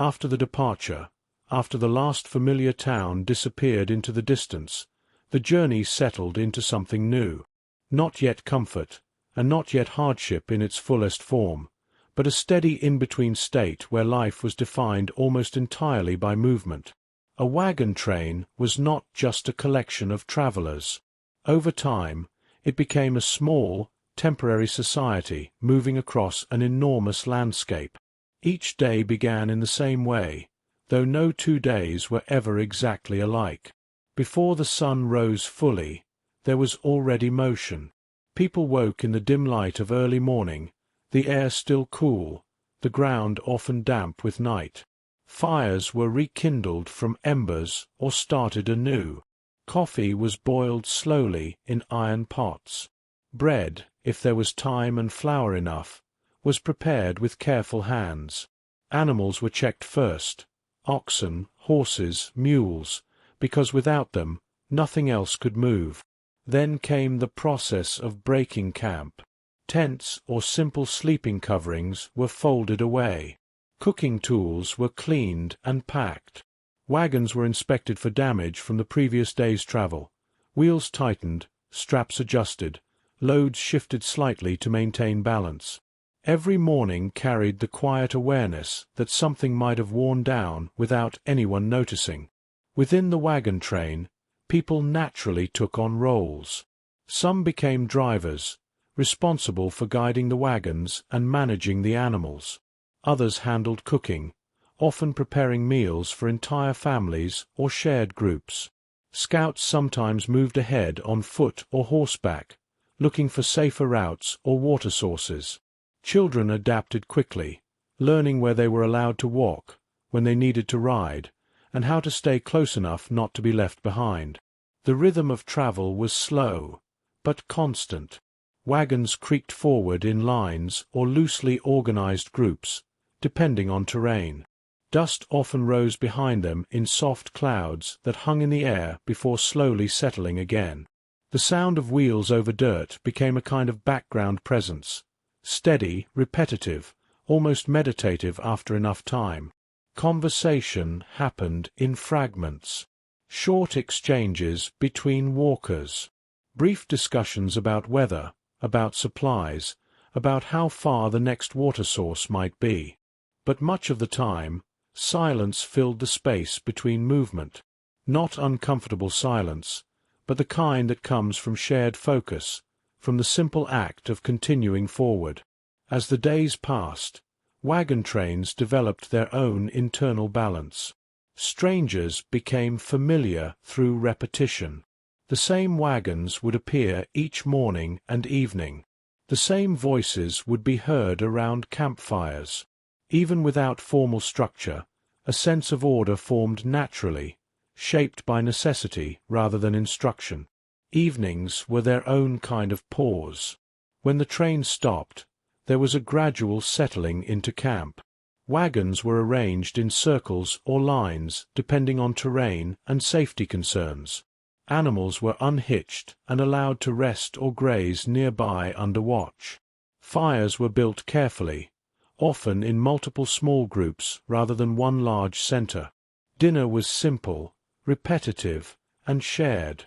After the departure, after the last familiar town disappeared into the distance, the journey settled into something new. Not yet comfort, and not yet hardship in its fullest form, but a steady in-between state where life was defined almost entirely by movement. A wagon train was not just a collection of travelers. Over time, it became a small, temporary society moving across an enormous landscape. Each day began in the same way, though no 2 days were ever exactly alike. Before the sun rose fully, there was already motion. People woke in the dim light of early morning, the air still cool, the ground often damp with night. Fires were rekindled from embers or started anew. Coffee was boiled slowly in iron pots. Bread, if there was time and flour enough, was prepared with careful hands. Animals were checked first, oxen, horses, mules, because without them, nothing else could move. Then came the process of breaking camp. Tents or simple sleeping coverings were folded away. Cooking tools were cleaned and packed. Wagons were inspected for damage from the previous day's travel. Wheels tightened, straps adjusted, loads shifted slightly to maintain balance. Every morning carried the quiet awareness that something might have worn down without anyone noticing. Within the wagon train, people naturally took on roles. Some became drivers, responsible for guiding the wagons and managing the animals. Others handled cooking, often preparing meals for entire families or shared groups. Scouts sometimes moved ahead on foot or horseback, looking for safer routes or water sources. Children adapted quickly, learning where they were allowed to walk, when they needed to ride, and how to stay close enough not to be left behind. The rhythm of travel was slow, but constant. Wagons creaked forward in lines or loosely organized groups, depending on terrain. Dust often rose behind them in soft clouds that hung in the air before slowly settling again. The sound of wheels over dirt became a kind of background presence, steady, repetitive, almost meditative after enough time. Conversation happened in fragments. Short exchanges between walkers. Brief discussions about weather, about supplies, about how far the next water source might be. But much of the time, silence filled the space between movement. Not uncomfortable silence, but the kind that comes from shared focus, from the simple act of continuing forward. As the days passed, wagon trains developed their own internal balance. Strangers became familiar through repetition. The same wagons would appear each morning and evening. The same voices would be heard around campfires. Even without formal structure, a sense of order formed naturally, shaped by necessity rather than instruction. Evenings were their own kind of pause. When the train stopped, there was a gradual settling into camp. Wagons were arranged in circles or lines depending on terrain and safety concerns. Animals were unhitched and allowed to rest or graze nearby under watch. Fires were built carefully, often in multiple small groups rather than one large center. Dinner was simple, repetitive, and shared.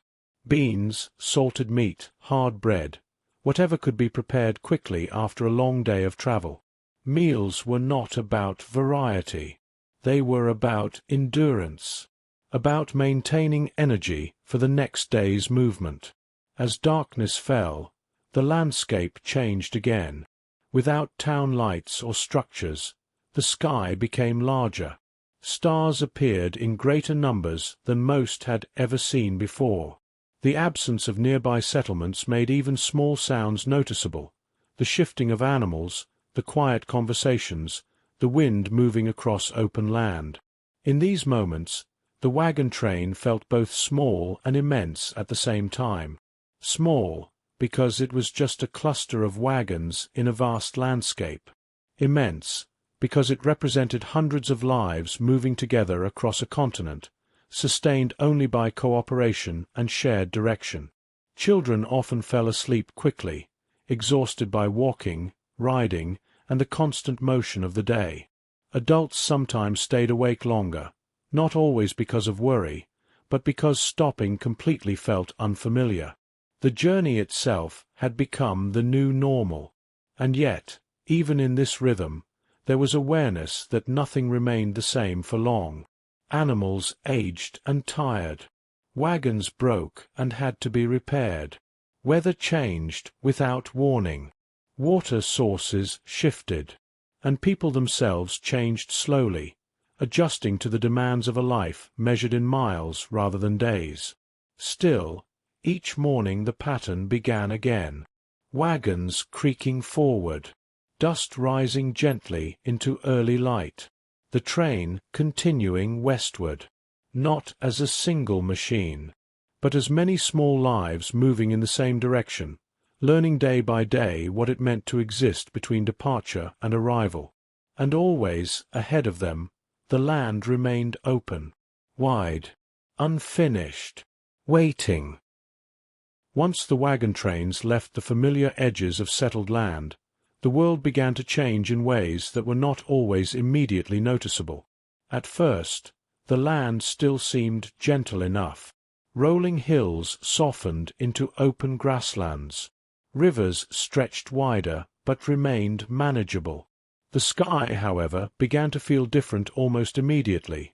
Beans, salted meat, hard bread, whatever could be prepared quickly after a long day of travel. Meals were not about variety. They were about endurance, about maintaining energy for the next day's movement. As darkness fell, the landscape changed again. Without town lights or structures, the sky became larger. Stars appeared in greater numbers than most had ever seen before. The absence of nearby settlements made even small sounds noticeable, the shifting of animals, the quiet conversations, the wind moving across open land. In these moments, the wagon train felt both small and immense at the same time. Small, because it was just a cluster of wagons in a vast landscape. Immense, because it represented hundreds of lives moving together across a continent, sustained only by cooperation and shared direction. Children often fell asleep quickly, exhausted by walking, riding, and the constant motion of the day. Adults sometimes stayed awake longer, not always because of worry, but because stopping completely felt unfamiliar. The journey itself had become the new normal. And yet, even in this rhythm, there was awareness that nothing remained the same for long. Animals aged and tired. Wagons broke and had to be repaired. Weather changed without warning. Water sources shifted. And people themselves changed slowly, adjusting to the demands of a life measured in miles rather than days. Still, each morning the pattern began again. Wagons creaking forward. Dust rising gently into early light. The train continuing westward. Not as a single machine, but as many small lives moving in the same direction, learning day by day what it meant to exist between departure and arrival. And always, ahead of them, the land remained open, wide, unfinished, waiting. Once the wagon trains left the familiar edges of settled land, the world began to change in ways that were not always immediately noticeable. At first, the land still seemed gentle enough. Rolling hills softened into open grasslands. Rivers stretched wider but remained manageable. The sky, however, began to feel different almost immediately.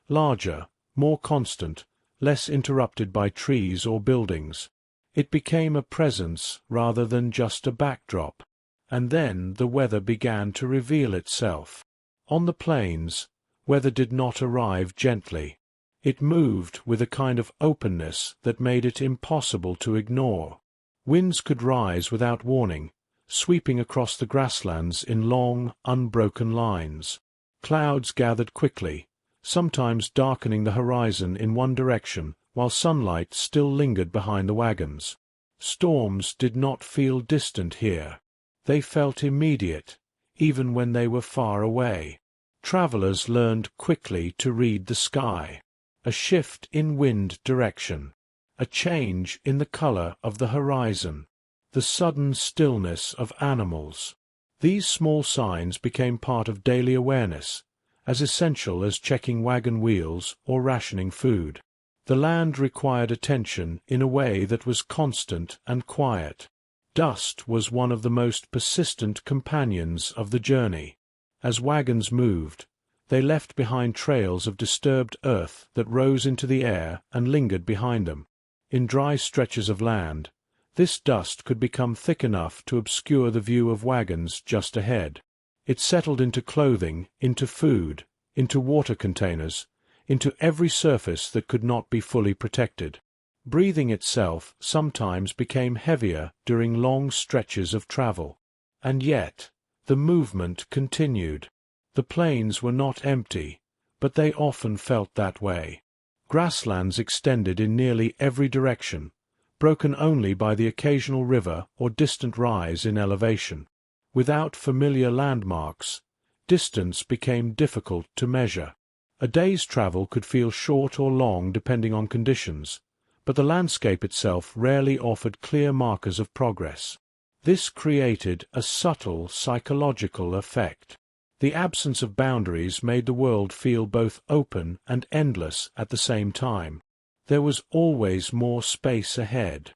Larger, more constant, less interrupted by trees or buildings. It became a presence rather than just a backdrop. And then the weather began to reveal itself. On the plains, weather did not arrive gently. It moved with a kind of openness that made it impossible to ignore. Winds could rise without warning, sweeping across the grasslands in long, unbroken lines. Clouds gathered quickly, sometimes darkening the horizon in one direction while sunlight still lingered behind the wagons. Storms did not feel distant here. They felt immediate, even when they were far away. Travelers learned quickly to read the sky. A shift in wind direction. A change in the color of the horizon. The sudden stillness of animals. These small signs became part of daily awareness, as essential as checking wagon wheels or rationing food. The land required attention in a way that was constant and quiet. Dust was one of the most persistent companions of the journey. As wagons moved, they left behind trails of disturbed earth that rose into the air and lingered behind them. In dry stretches of land, this dust could become thick enough to obscure the view of wagons just ahead. It settled into clothing, into food, into water containers, into every surface that could not be fully protected. Breathing itself sometimes became heavier during long stretches of travel. And yet, the movement continued. The plains were not empty, but they often felt that way. Grasslands extended in nearly every direction, broken only by the occasional river or distant rise in elevation. Without familiar landmarks, distance became difficult to measure. A day's travel could feel short or long depending on conditions, but the landscape itself rarely offered clear markers of progress. This created a subtle psychological effect. The absence of boundaries made the world feel both open and endless at the same time. There was always more space ahead,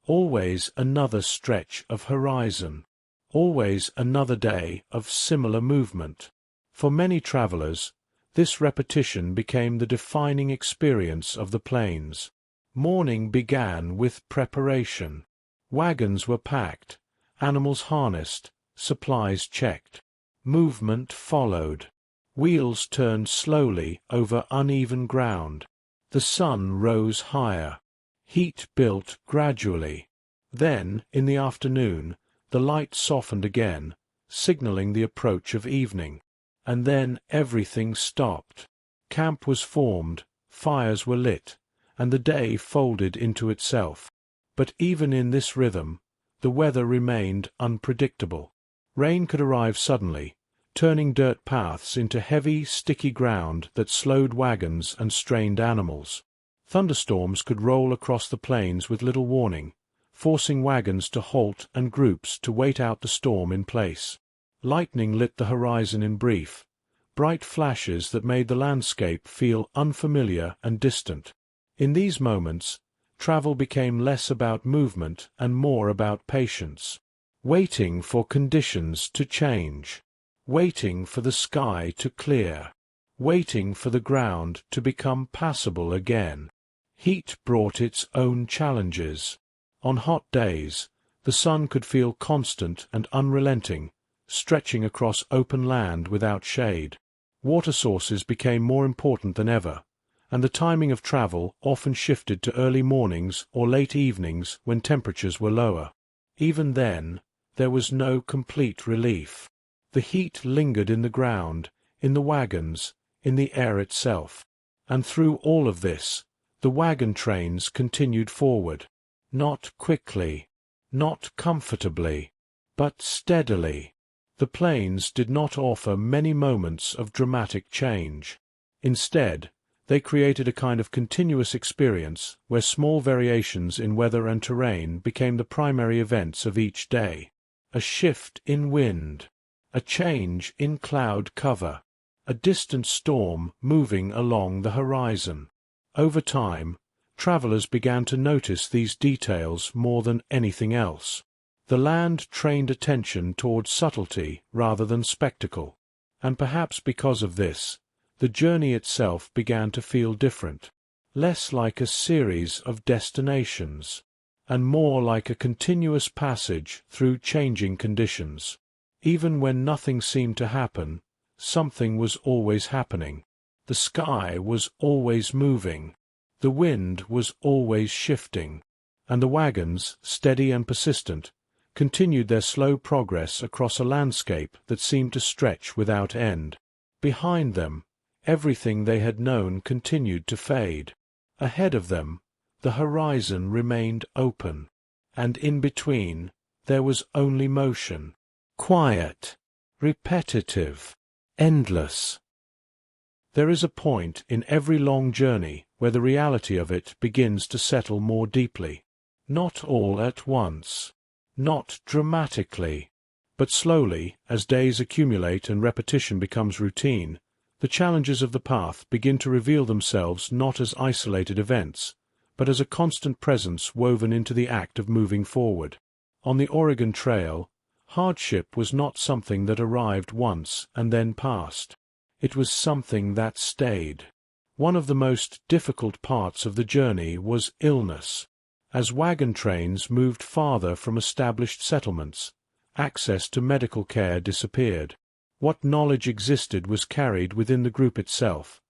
always another stretch of horizon, always another day of similar movement. For many travelers, this repetition became the defining experience of the plains. Morning began with preparation. Wagons were packed, animals harnessed, supplies checked. Movement followed. Wheels turned slowly over uneven ground. The sun rose higher. Heat built gradually. Then, in the afternoon, the light softened again, signaling the approach of evening. And then everything stopped. Camp was formed, fires were lit, and the day folded into itself. But even in this rhythm, the weather remained unpredictable. Rain could arrive suddenly, turning dirt paths into heavy, sticky ground that slowed wagons and strained animals. Thunderstorms could roll across the plains with little warning, forcing wagons to halt and groups to wait out the storm in place. Lightning lit the horizon in brief, bright flashes that made the landscape feel unfamiliar and distant. In these moments, travel became less about movement and more about patience. Waiting for conditions to change. Waiting for the sky to clear. Waiting for the ground to become passable again. Heat brought its own challenges. On hot days, the sun could feel constant and unrelenting, stretching across open land without shade. Water sources became more important than ever, and the timing of travel often shifted to early mornings or late evenings when temperatures were lower. Even then, there was no complete relief. The heat lingered in the ground, in the wagons, in the air itself. And through all of this, the wagon trains continued forward. Not quickly, not comfortably, but steadily. The plains did not offer many moments of dramatic change. Instead, they created a kind of continuous experience where small variations in weather and terrain became the primary events of each day. A shift in wind, a change in cloud cover, a distant storm moving along the horizon. Over time, travelers began to notice these details more than anything else. The land trained attention toward subtlety rather than spectacle, and perhaps because of this, the journey itself began to feel different, less like a series of destinations, and more like a continuous passage through changing conditions. Even when nothing seemed to happen, something was always happening. The sky was always moving, the wind was always shifting, and the wagons, steady and persistent, continued their slow progress across a landscape that seemed to stretch without end. Behind them, everything they had known continued to fade. Ahead of them, the horizon remained open, and in between, there was only motion. Quiet, repetitive, endless. There is a point in every long journey where the reality of it begins to settle more deeply. Not all at once. Not dramatically, but slowly, as days accumulate and repetition becomes routine, the challenges of the path begin to reveal themselves not as isolated events, but as a constant presence woven into the act of moving forward. On the Oregon Trail, hardship was not something that arrived once and then passed. It was something that stayed. One of the most difficult parts of the journey was illness. As wagon trains moved farther from established settlements, access to medical care disappeared. What knowledge existed was carried within the group itself,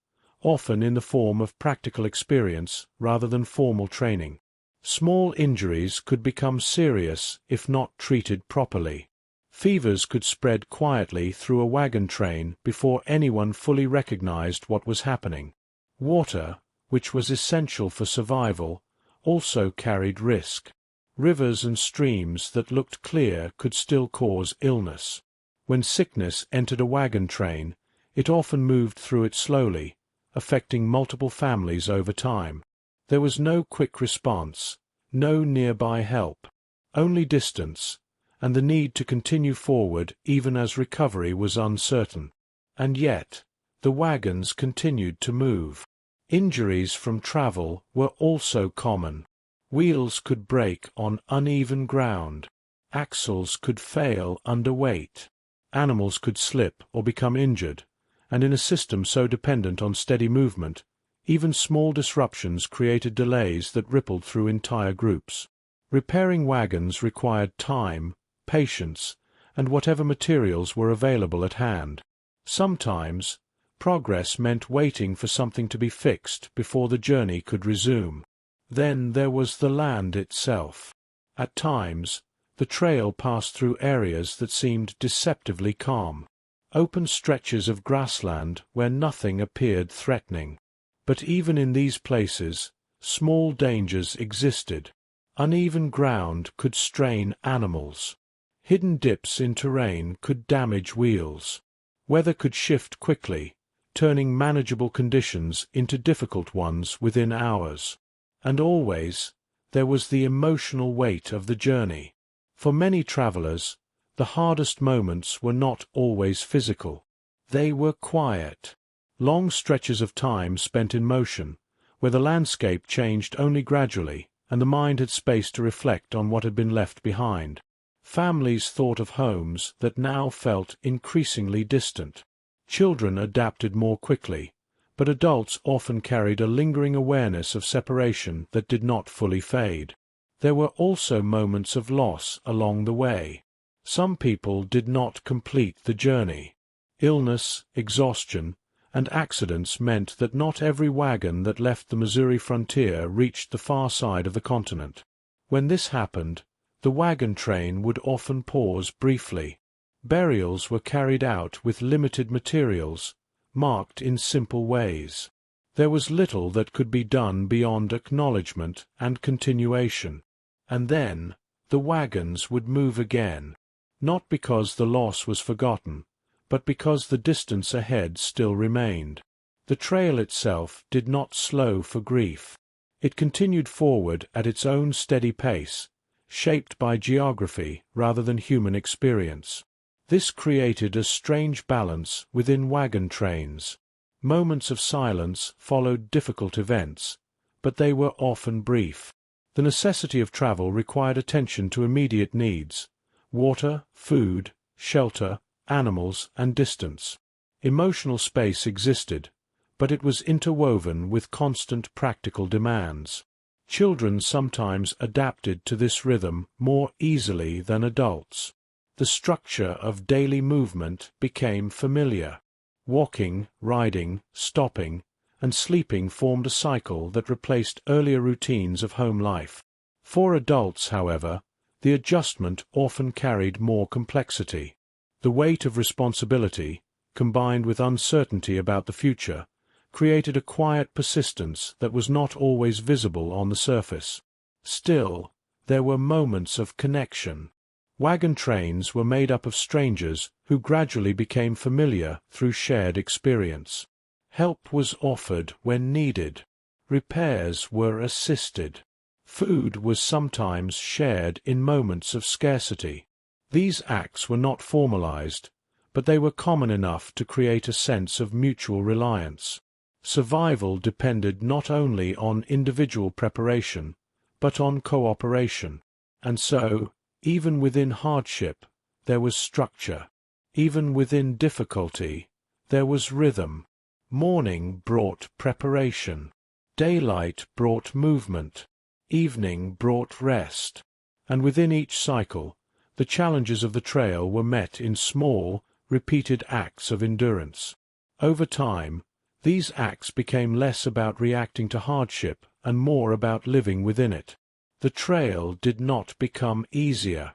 often in the form of practical experience rather than formal training. Small injuries could become serious if not treated properly. Fevers could spread quietly through a wagon train before anyone fully recognized what was happening. Water, which was essential for survival, also carried risk. Rivers and streams that looked clear could still cause illness. When sickness entered a wagon train, it often moved through it slowly, affecting multiple families over time. There was no quick response, no nearby help, only distance, and the need to continue forward even as recovery was uncertain. And yet, the wagons continued to move. Injuries from travel were also common. Wheels could break on uneven ground. Axles could fail under weight. Animals could slip or become injured, and in a system so dependent on steady movement, even small disruptions created delays that rippled through entire groups. Repairing wagons required time, patience, and whatever materials were available at hand. Sometimes, progress meant waiting for something to be fixed before the journey could resume. Then there was the land itself. At times, the trail passed through areas that seemed deceptively calm, open stretches of grassland where nothing appeared threatening. But even in these places, small dangers existed. Uneven ground could strain animals. Hidden dips in terrain could damage wheels. Weather could shift quickly, turning manageable conditions into difficult ones within hours. And always, there was the emotional weight of the journey. For many travelers, the hardest moments were not always physical. They were quiet. Long stretches of time spent in motion, where the landscape changed only gradually, and the mind had space to reflect on what had been left behind. Families thought of homes that now felt increasingly distant. Children adapted more quickly, but adults often carried a lingering awareness of separation that did not fully fade. There were also moments of loss along the way. Some people did not complete the journey. Illness, exhaustion, and accidents meant that not every wagon that left the Missouri frontier reached the far side of the continent. When this happened, the wagon train would often pause briefly. Burials were carried out with limited materials, marked in simple ways. There was little that could be done beyond acknowledgement and continuation. And then the wagons would move again, not because the loss was forgotten, but because the distance ahead still remained. The trail itself did not slow for grief. It continued forward at its own steady pace, shaped by geography rather than human experience. This created a strange balance within wagon trains. Moments of silence followed difficult events, but they were often brief. The necessity of travel required attention to immediate needs: water, food, shelter, animals, and distance. Emotional space existed, but it was interwoven with constant practical demands. Children sometimes adapted to this rhythm more easily than adults. The structure of daily movement became familiar. Walking, riding, stopping, and sleeping formed a cycle that replaced earlier routines of home life. For adults, however, the adjustment often carried more complexity. The weight of responsibility, combined with uncertainty about the future, created a quiet persistence that was not always visible on the surface. Still, there were moments of connection. Wagon trains were made up of strangers who gradually became familiar through shared experience. Help was offered when needed. Repairs were assisted. Food was sometimes shared in moments of scarcity. These acts were not formalized, but they were common enough to create a sense of mutual reliance. Survival depended not only on individual preparation, but on cooperation. And so, even within hardship, there was structure. Even within difficulty, there was rhythm. Morning brought preparation. Daylight brought movement. Evening brought rest. And within each cycle, the challenges of the trail were met in small, repeated acts of endurance. Over time, these acts became less about reacting to hardship and more about living within it. The trail did not become easier,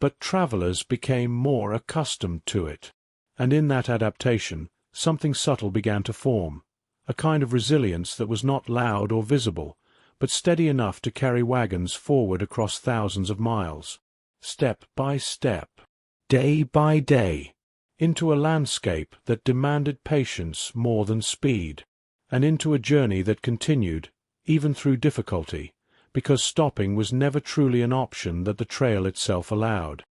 but travelers became more accustomed to it. And in that adaptation, something subtle began to form, a kind of resilience that was not loud or visible, but steady enough to carry wagons forward across thousands of miles, step by step, day by day, into a landscape that demanded patience more than speed, and into a journey that continued, even through difficulty, because stopping was never truly an option that the trail itself allowed.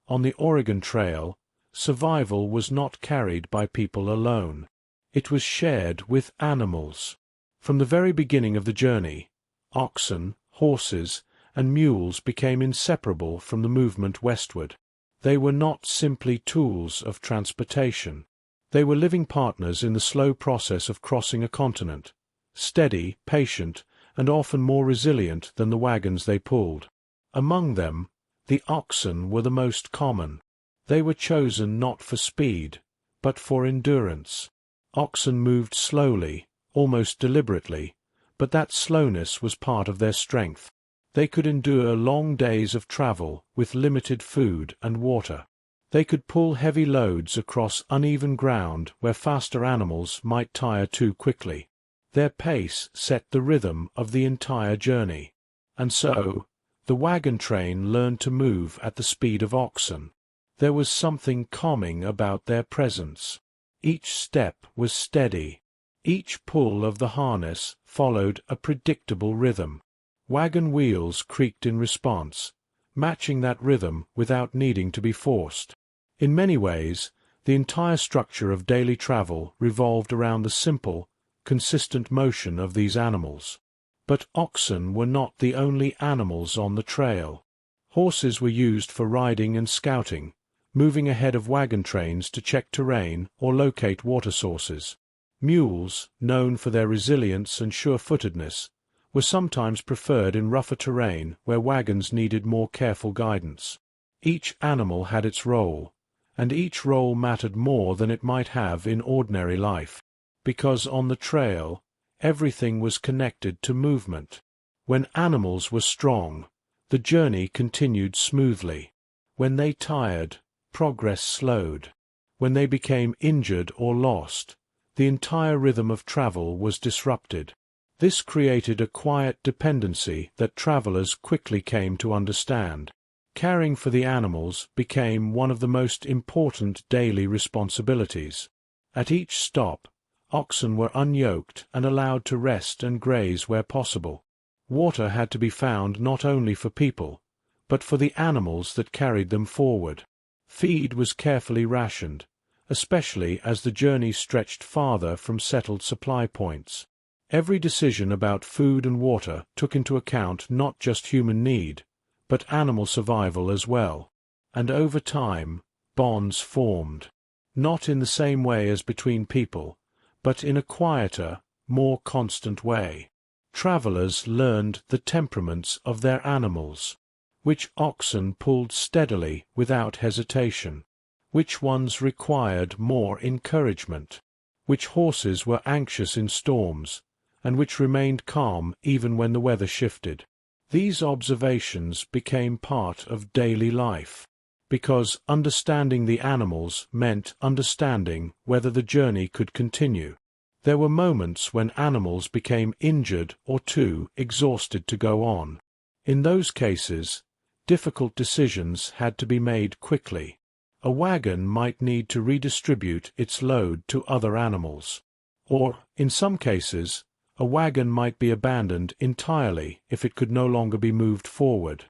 On the Oregon Trail, survival was not carried by people alone. It was shared with animals. From the very beginning of the journey, oxen, horses, and mules became inseparable from the movement westward. They were not simply tools of transportation. They were living partners in the slow process of crossing a continent, steady, patient, and often more resilient than the wagons they pulled. Among them, the oxen were the most common. They were chosen not for speed, but for endurance. Oxen moved slowly, almost deliberately, but that slowness was part of their strength. They could endure long days of travel with limited food and water. They could pull heavy loads across uneven ground where faster animals might tire too quickly. Their pace set the rhythm of the entire journey. And so, the wagon train learned to move at the speed of oxen. There was something calming about their presence. Each step was steady. Each pull of the harness followed a predictable rhythm. Wagon wheels creaked in response, matching that rhythm without needing to be forced. In many ways, The entire structure of daily travel revolved around the simple, consistent motion of these animals. But oxen were not the only animals on the trail. Horses were used for riding and scouting, moving ahead of wagon trains to check terrain or locate water sources. Mules, known for their resilience and sure-footedness, were sometimes preferred in rougher terrain where wagons needed more careful guidance. Each animal had its role, and each role mattered more than it might have in ordinary life, because on the trail, everything was connected to movement. When animals were strong, the journey continued smoothly. When they tired, progress slowed. When they became injured or lost, the entire rhythm of travel was disrupted. This created a quiet dependency that travelers quickly came to understand. Caring for the animals became one of the most important daily responsibilities. At each stop, oxen were unyoked and allowed to rest and graze where possible. Water had to be found not only for people, but for the animals that carried them forward. Feed was carefully rationed, especially as the journey stretched farther from settled supply points. Every decision about food and water took into account not just human need, but animal survival as well. And over time, bonds formed. Not in the same way as between people, but in a quieter, more constant way. Travelers learned the temperaments of their animals. Which oxen pulled steadily without hesitation? Which ones required more encouragement? Which horses were anxious in storms, and which remained calm even when the weather shifted? These observations became part of daily life, because understanding the animals meant understanding whether the journey could continue. There were moments when animals became injured or too exhausted to go on. In those cases, difficult decisions had to be made quickly. A wagon might need to redistribute its load to other animals. Or, in some cases, a wagon might be abandoned entirely if it could no longer be moved forward.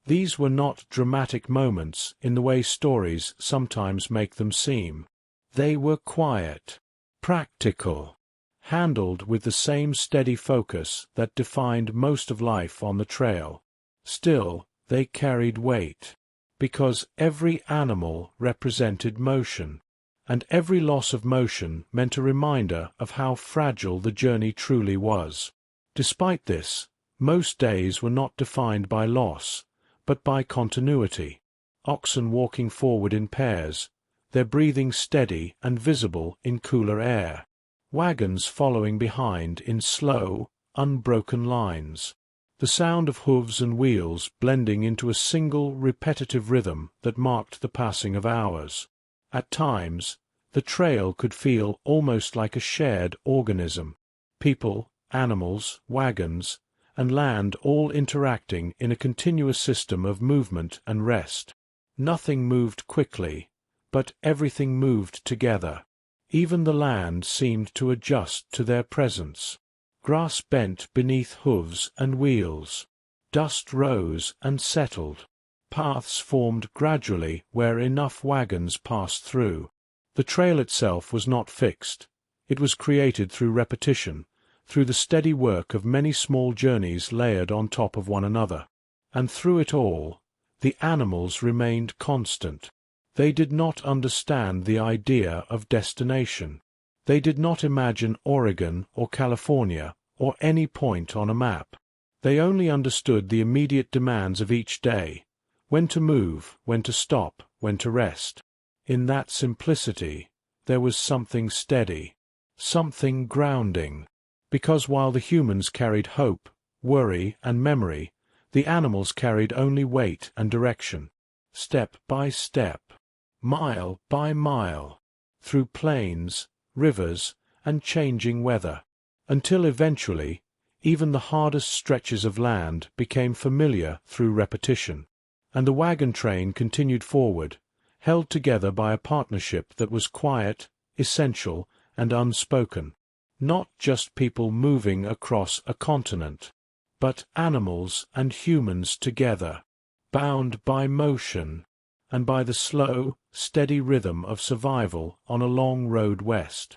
These were not dramatic moments in the way stories sometimes make them seem. They were quiet, practical, handled with the same steady focus that defined most of life on the trail. Still, they carried weight, because every animal represented motion, and every loss of motion meant a reminder of how fragile the journey truly was. Despite this, most days were not defined by loss, but by continuity. Oxen walking forward in pairs, their breathing steady and visible in cooler air. Wagons following behind in slow, unbroken lines. The sound of hooves and wheels blending into a single repetitive rhythm that marked the passing of hours. At times, the trail could feel almost like a shared organism. People, animals, wagons, and land all interacting in a continuous system of movement and rest. Nothing moved quickly, but everything moved together. Even the land seemed to adjust to their presence. Grass bent beneath hooves and wheels. Dust rose and settled. Paths formed gradually where enough wagons passed through. The trail itself was not fixed. It was created through repetition, through the steady work of many small journeys layered on top of one another. And through it all, the animals remained constant. They did not understand the idea of destination. They did not imagine Oregon or California or any point on a map. They only understood the immediate demands of each day, when to move, when to stop, when to rest. In that simplicity, there was something steady, something grounding, because while the humans carried hope, worry, and memory, the animals carried only weight and direction. Step by step, mile by mile, through plains, rivers, and changing weather, until eventually, even the hardest stretches of land became familiar through repetition, and the wagon train continued forward, held together by a partnership that was quiet, essential, and unspoken. Not just people moving across a continent, but animals and humans together, bound by motion, and by the slow, steady rhythm of survival on a long road west.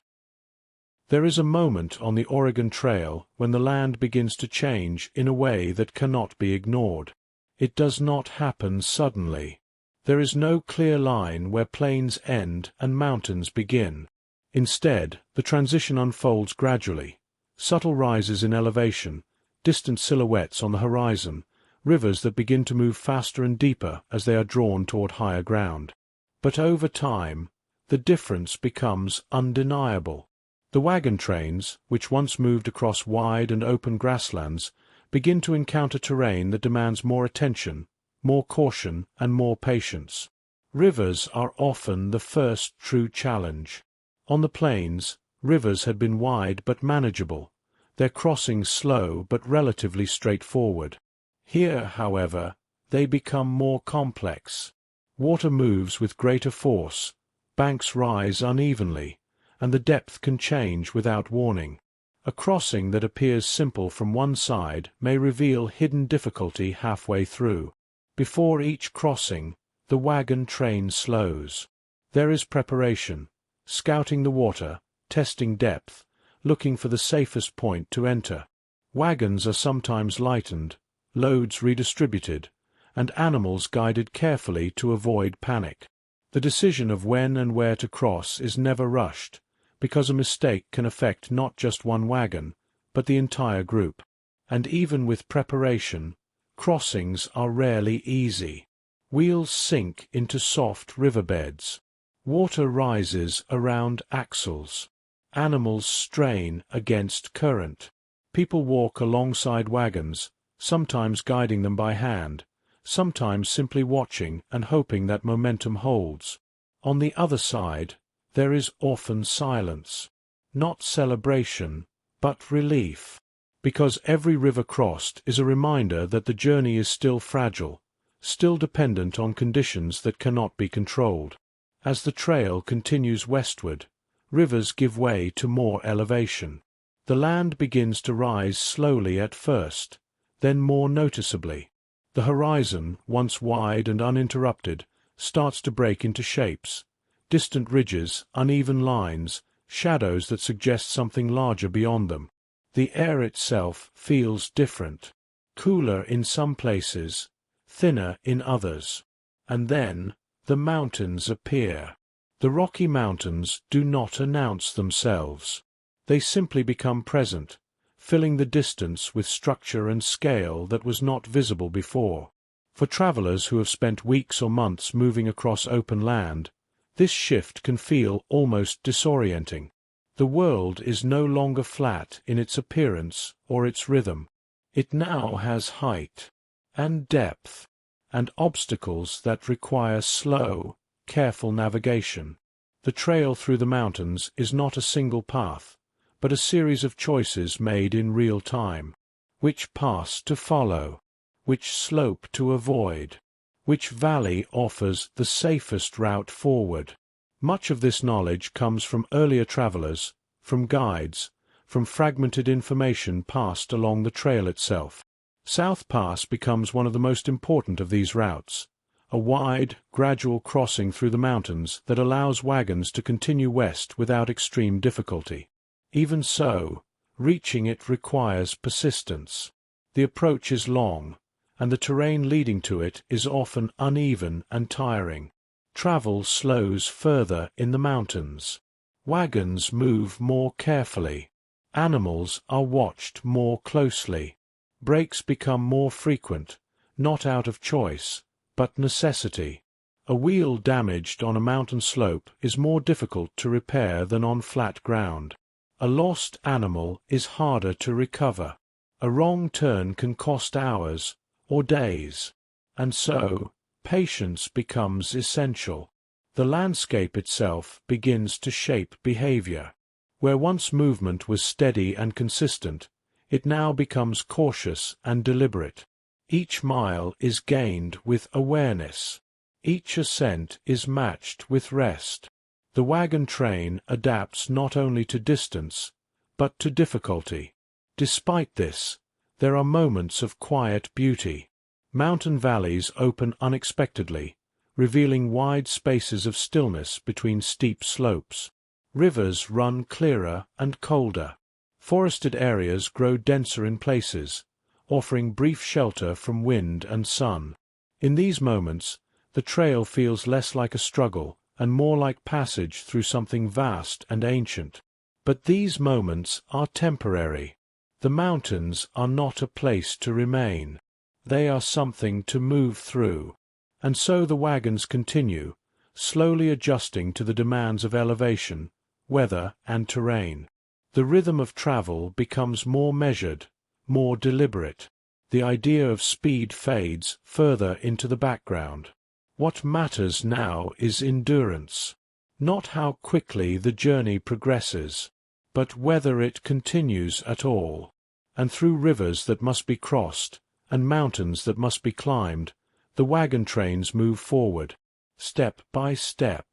There is a moment on the Oregon Trail when the land begins to change in a way that cannot be ignored. It does not happen suddenly. There is no clear line where plains end and mountains begin. Instead, the transition unfolds gradually. Subtle rises in elevation, distant silhouettes on the horizon, rivers that begin to move faster and deeper as they are drawn toward higher ground. But over time, the difference becomes undeniable. The wagon trains, which once moved across wide and open grasslands, begin to encounter terrain that demands more attention, more caution, and more patience. Rivers are often the first true challenge. On the plains, rivers had been wide but manageable, their crossings slow but relatively straightforward. Here, however, they become more complex. Water moves with greater force, banks rise unevenly, and the depth can change without warning. A crossing that appears simple from one side may reveal hidden difficulty halfway through. Before each crossing, the wagon train slows. There is preparation, scouting the water, testing depth, looking for the safest point to enter. Wagons are sometimes lightened, loads redistributed, and animals guided carefully to avoid panic. The decision of when and where to cross is never rushed, because a mistake can affect not just one wagon, but the entire group. And even with preparation, crossings are rarely easy. Wheels sink into soft riverbeds. Water rises around axles. Animals strain against current. People walk alongside wagons, sometimes guiding them by hand, sometimes simply watching and hoping that momentum holds. On the other side, there is often silence. Not celebration, but relief. Because every river crossed is a reminder that the journey is still fragile, still dependent on conditions that cannot be controlled. As the trail continues westward, rivers give way to more elevation. The land begins to rise slowly at first, then more noticeably. The horizon, once wide and uninterrupted, starts to break into shapes. Distant ridges, uneven lines, shadows that suggest something larger beyond them. The air itself feels different. Cooler in some places, thinner in others. And then, the mountains appear. The Rocky Mountains do not announce themselves. They simply become present, filling the distance with structure and scale that was not visible before. For travelers who have spent weeks or months moving across open land, this shift can feel almost disorienting. The world is no longer flat in its appearance or its rhythm. It now has height and depth and obstacles that require slow, careful navigation. The trail through the mountains is not a single path, but a series of choices made in real time. Which pass to follow? Which slope to avoid? Which valley offers the safest route forward? Much of this knowledge comes from earlier travelers, from guides, from fragmented information passed along the trail itself. South Pass becomes one of the most important of these routes, a wide, gradual crossing through the mountains that allows wagons to continue west without extreme difficulty. Even so, reaching it requires persistence. The approach is long, and the terrain leading to it is often uneven and tiring. Travel slows further in the mountains. Wagons move more carefully. Animals are watched more closely. Breaks become more frequent, not out of choice, but necessity. A wheel damaged on a mountain slope is more difficult to repair than on flat ground. A lost animal is harder to recover. A wrong turn can cost hours or days. And so, patience becomes essential. The landscape itself begins to shape behavior. Where once movement was steady and consistent, it now becomes cautious and deliberate. Each mile is gained with awareness. Each ascent is matched with rest. The wagon train adapts not only to distance, but to difficulty. Despite this, there are moments of quiet beauty. Mountain valleys open unexpectedly, revealing wide spaces of stillness between steep slopes. Rivers run clearer and colder. Forested areas grow denser in places, offering brief shelter from wind and sun. In these moments, the trail feels less like a struggle and more like passage through something vast and ancient. But these moments are temporary. The mountains are not a place to remain. They are something to move through. And so the wagons continue, slowly adjusting to the demands of elevation, weather, and terrain. The rhythm of travel becomes more measured, more deliberate. The idea of speed fades further into the background. What matters now is endurance. Not how quickly the journey progresses, but whether it continues at all. And through rivers that must be crossed, and mountains that must be climbed, the wagon trains move forward, step by step,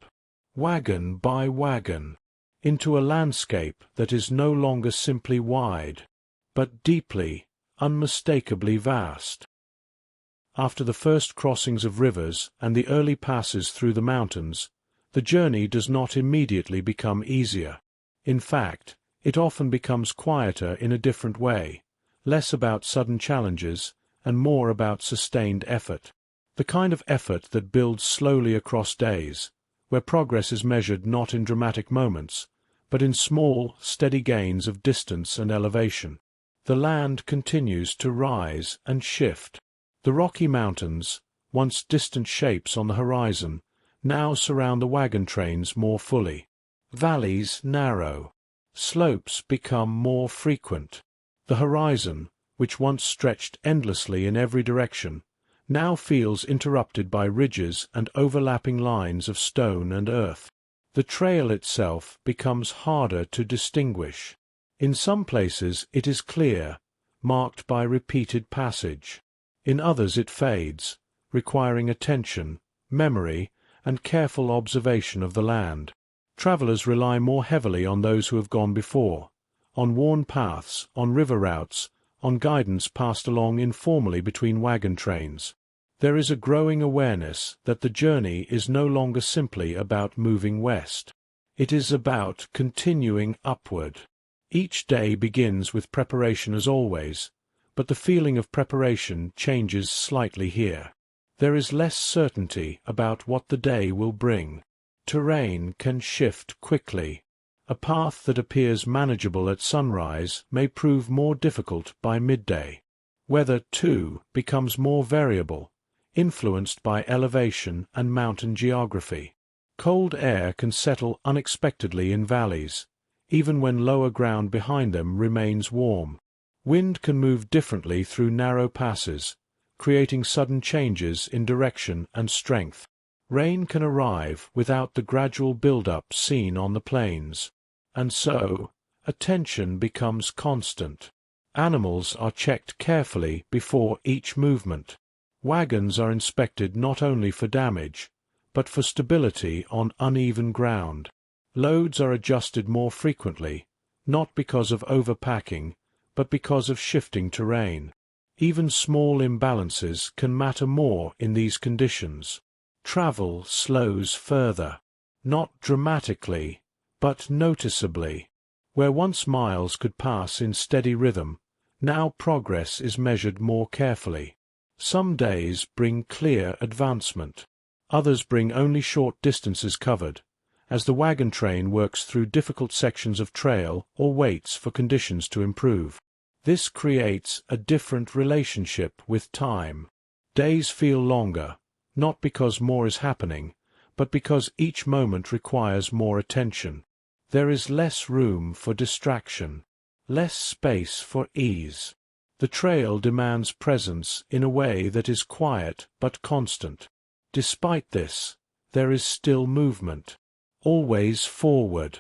wagon by wagon, into a landscape that is no longer simply wide, but deeply, unmistakably vast. After the first crossings of rivers and the early passes through the mountains, the journey does not immediately become easier. In fact, it often becomes quieter in a different way, less about sudden challenges and more about sustained effort. The kind of effort that builds slowly across days, where progress is measured not in dramatic moments, but in small, steady gains of distance and elevation. The land continues to rise and shift. The Rocky Mountains, once distant shapes on the horizon, now surround the wagon trains more fully. Valleys narrow. Slopes become more frequent. The horizon, which once stretched endlessly in every direction, now feels interrupted by ridges and overlapping lines of stone and earth. The trail itself becomes harder to distinguish. In some places it is clear, marked by repeated passage. In others it fades, requiring attention, memory, and careful observation of the land. Travelers rely more heavily on those who have gone before, on worn paths, on river routes, on guidance passed along informally between wagon trains. There is a growing awareness that the journey is no longer simply about moving west. It is about continuing upward. Each day begins with preparation as always, but the feeling of preparation changes slightly here. There is less certainty about what the day will bring. Terrain can shift quickly. A path that appears manageable at sunrise may prove more difficult by midday. Weather, too, becomes more variable, influenced by elevation and mountain geography. Cold air can settle unexpectedly in valleys, even when lower ground behind them remains warm. Wind can move differently through narrow passes, creating sudden changes in direction and strength. Rain can arrive without the gradual build-up seen on the plains. And so, attention becomes constant. Animals are checked carefully before each movement. Wagons are inspected not only for damage, but for stability on uneven ground. Loads are adjusted more frequently, not because of overpacking, but because of shifting terrain. Even small imbalances can matter more in these conditions. Travel slows further, not dramatically, but noticeably. Where once miles could pass in steady rhythm, now progress is measured more carefully. Some days bring clear advancement. Others bring only short distances covered, as the wagon train works through difficult sections of trail or waits for conditions to improve. This creates a different relationship with time. Days feel longer, not because more is happening, but because each moment requires more attention. There is less room for distraction, less space for ease. The trail demands presence in a way that is quiet but constant. Despite this, there is still movement, always forward.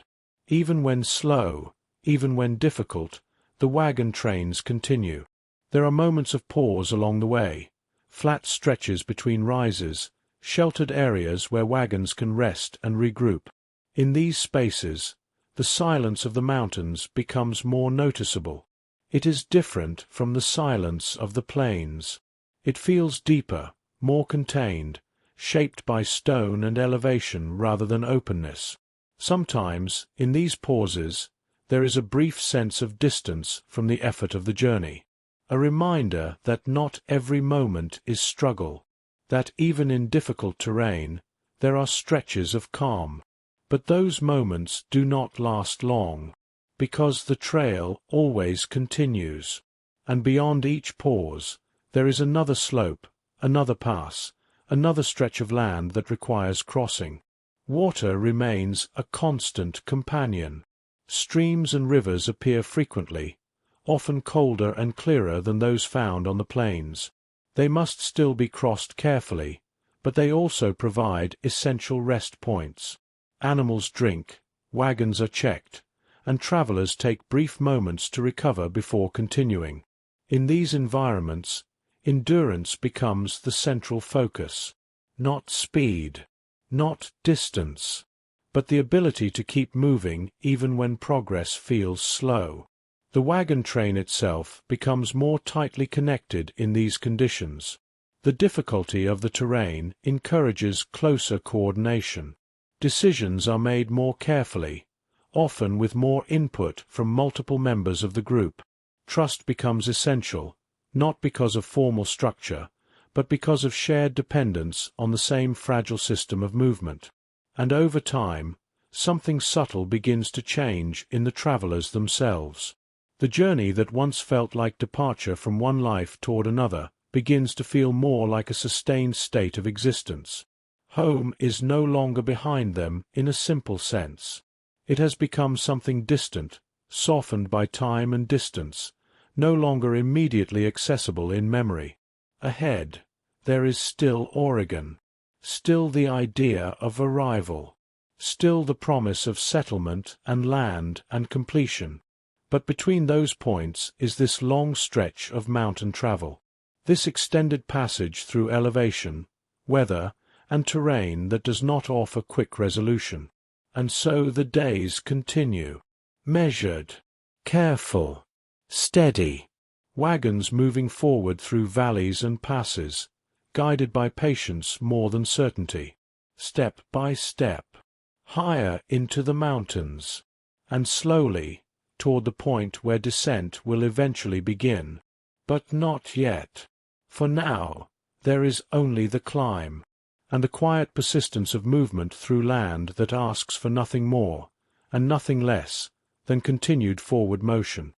Even when slow, even when difficult, the wagon trains continue. There are moments of pause along the way, flat stretches between rises, sheltered areas where wagons can rest and regroup. In these spaces, the silence of the mountains becomes more noticeable. It is different from the silence of the plains. It feels deeper, more contained, shaped by stone and elevation rather than openness. Sometimes, in these pauses, there is a brief sense of distance from the effort of the journey, a reminder that not every moment is struggle, that even in difficult terrain, there are stretches of calm. But those moments do not last long, because the trail always continues, and beyond each pause, there is another slope, another pass, another stretch of land that requires crossing. Water remains a constant companion. Streams and rivers appear frequently, often colder and clearer than those found on the plains. They must still be crossed carefully, but they also provide essential rest points. Animals drink, wagons are checked, and travelers take brief moments to recover before continuing. In these environments, endurance becomes the central focus. Not speed, not distance, but the ability to keep moving even when progress feels slow. The wagon train itself becomes more tightly connected in these conditions. The difficulty of the terrain encourages closer coordination. Decisions are made more carefully, often with more input from multiple members of the group. Trust becomes essential, not because of formal structure, but because of shared dependence on the same fragile system of movement. And over time, something subtle begins to change in the travelers themselves. The journey that once felt like departure from one life toward another begins to feel more like a sustained state of existence. Home is no longer behind them in a simple sense. It has become something distant, softened by time and distance, no longer immediately accessible in memory. Ahead, there is still Oregon, still the idea of arrival, still the promise of settlement and land and completion. But between those points is this long stretch of mountain travel, this extended passage through elevation, weather, and terrain that does not offer quick resolution. And so the days continue, measured, careful, steady, wagons moving forward through valleys and passes, guided by patience more than certainty, step by step, higher into the mountains, and slowly toward the point where descent will eventually begin. But not yet. For now, there is only the climb, and the quiet persistence of movement through land that asks for nothing more, and nothing less, than continued forward motion.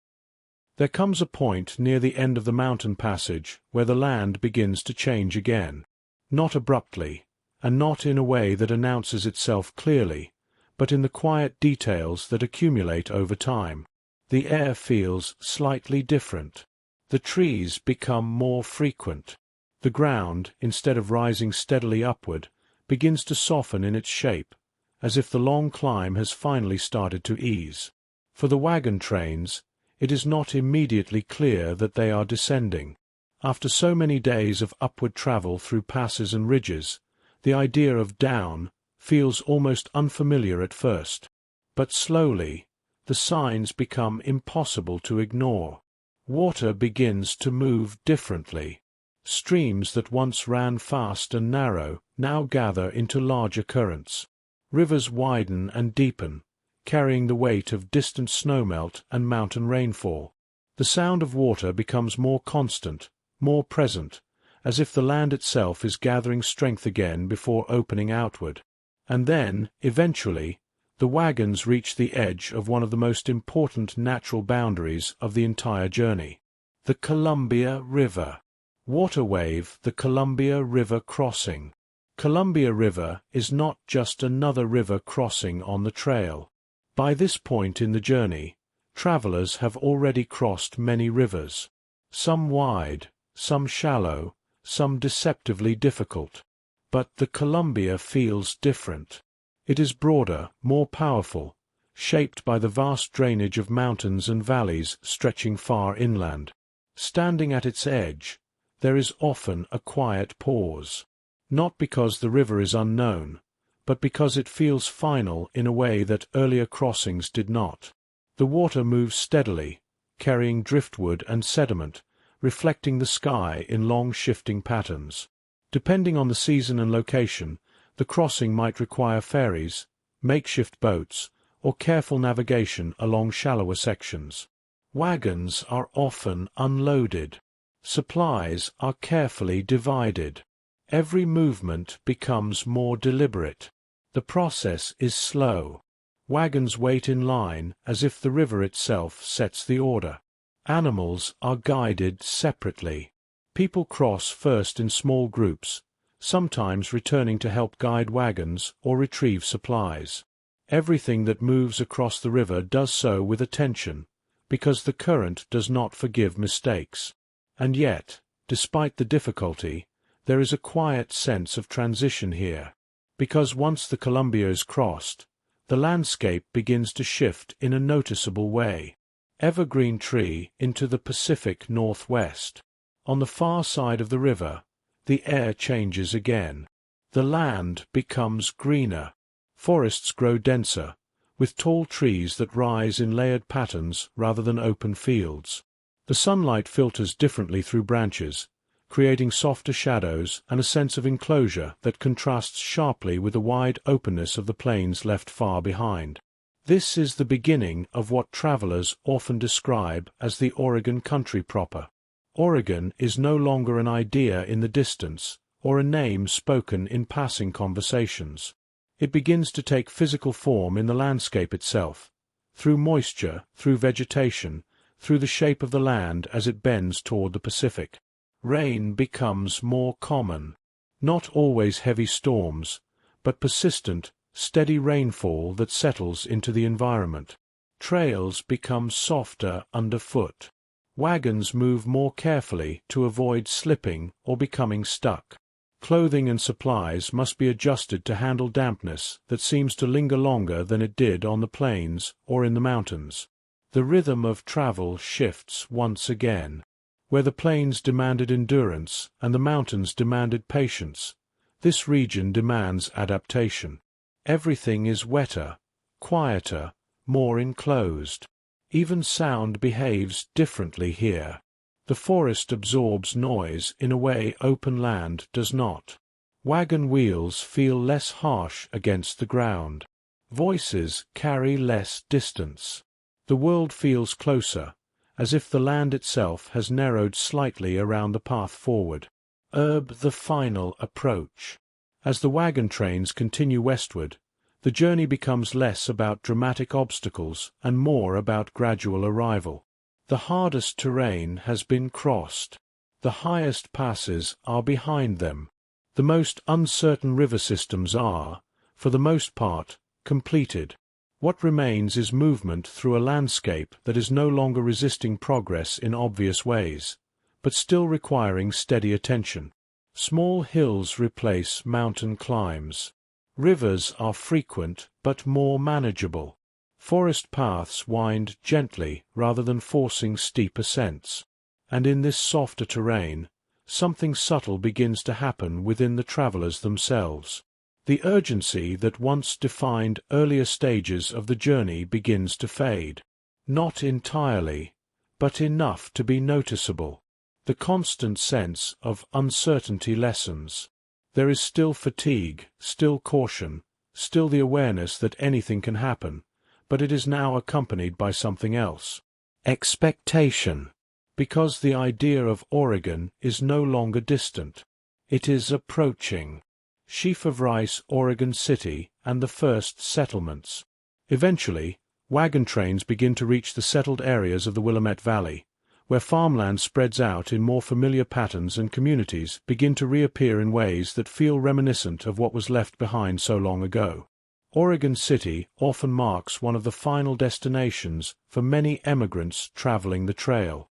There comes a point near the end of the mountain passage where the land begins to change again, not abruptly, and not in a way that announces itself clearly, but in the quiet details that accumulate over time. The air feels slightly different. The trees become more frequent. The ground, instead of rising steadily upward, begins to soften in its shape, as if the long climb has finally started to ease. For the wagon trains, it is not immediately clear that they are descending. After so many days of upward travel through passes and ridges, the idea of down feels almost unfamiliar at first. But slowly, the signs become impossible to ignore. Water begins to move differently. Streams that once ran fast and narrow now gather into larger currents. Rivers widen and deepen, carrying the weight of distant snowmelt and mountain rainfall. The sound of water becomes more constant, more present, as if the land itself is gathering strength again before opening outward. And then, eventually, the wagons reach the edge of one of the most important natural boundaries of the entire journey. The Columbia River. Waterwave, the Columbia River crossing. Columbia River is not just another river crossing on the trail. By this point in the journey, travelers have already crossed many rivers, some wide, some shallow, some deceptively difficult. But the Columbia feels different. It is broader, more powerful, shaped by the vast drainage of mountains and valleys stretching far inland. Standing at its edge, there is often a quiet pause, not because the river is unknown, but because it feels final in a way that earlier crossings did not. The water moves steadily, carrying driftwood and sediment, reflecting the sky in long shifting patterns. Depending on the season and location, the crossing might require ferries, makeshift boats, or careful navigation along shallower sections. Wagons are often unloaded. Supplies are carefully divided. Every movement becomes more deliberate. The process is slow. Wagons wait in line as if the river itself sets the order. Animals are guided separately. People cross first in small groups, sometimes returning to help guide wagons or retrieve supplies. Everything that moves across the river does so with attention, because the current does not forgive mistakes. And yet, despite the difficulty, there is a quiet sense of transition here. Because once the Columbia is crossed, the landscape begins to shift in a noticeable way. Evergreen tree into the Pacific Northwest. On the far side of the river, the air changes again. The land becomes greener. Forests grow denser, with tall trees that rise in layered patterns rather than open fields. The sunlight filters differently through branches, creating softer shadows and a sense of enclosure that contrasts sharply with the wide openness of the plains left far behind. This is the beginning of what travelers often describe as the Oregon country proper. Oregon is no longer an idea in the distance or a name spoken in passing conversations. It begins to take physical form in the landscape itself, through moisture, through vegetation, through the shape of the land as it bends toward the Pacific. Rain becomes more common. Not always heavy storms, but persistent, steady rainfall that settles into the environment. Trails become softer underfoot. Wagons move more carefully to avoid slipping or becoming stuck. Clothing and supplies must be adjusted to handle dampness that seems to linger longer than it did on the plains or in the mountains. The rhythm of travel shifts once again. Where the plains demanded endurance and the mountains demanded patience, this region demands adaptation. Everything is wetter, quieter, more enclosed. Even sound behaves differently here. The forest absorbs noise in a way open land does not. Wagon wheels feel less harsh against the ground. Voices carry less distance. The world feels closer, as if the land itself has narrowed slightly around the path forward. The final approach. As the wagon trains continue westward, the journey becomes less about dramatic obstacles and more about gradual arrival. The hardest terrain has been crossed. The highest passes are behind them. The most uncertain river systems are, for the most part, completed. What remains is movement through a landscape that is no longer resisting progress in obvious ways, but still requiring steady attention. Small hills replace mountain climbs. Rivers are frequent but more manageable. Forest paths wind gently rather than forcing steep ascents. And in this softer terrain, something subtle begins to happen within the travelers themselves. The urgency that once defined earlier stages of the journey begins to fade. Not entirely, but enough to be noticeable. The constant sense of uncertainty lessens. There is still fatigue, still caution, still the awareness that anything can happen, but it is now accompanied by something else. Expectation. Because the idea of Oregon is no longer distant. It is approaching. Sheaf of rice, Oregon City, and the first settlements. Eventually, wagon trains begin to reach the settled areas of the Willamette Valley, where farmland spreads out in more familiar patterns and communities begin to reappear in ways that feel reminiscent of what was left behind so long ago. Oregon City often marks one of the final destinations for many emigrants traveling the trail.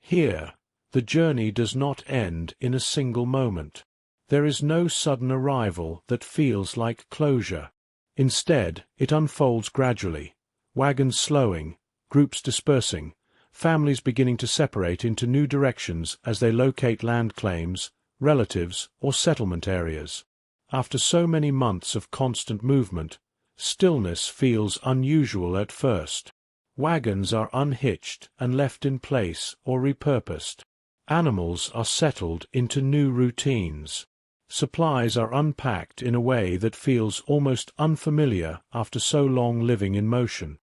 Here, the journey does not end in a single moment. There is no sudden arrival that feels like closure. Instead, it unfolds gradually, wagons slowing, groups dispersing, families beginning to separate into new directions as they locate land claims, relatives, or settlement areas. After so many months of constant movement, stillness feels unusual at first. Wagons are unhitched and left in place or repurposed. Animals are settled into new routines. Supplies are unpacked in a way that feels almost unfamiliar after so long living in motion.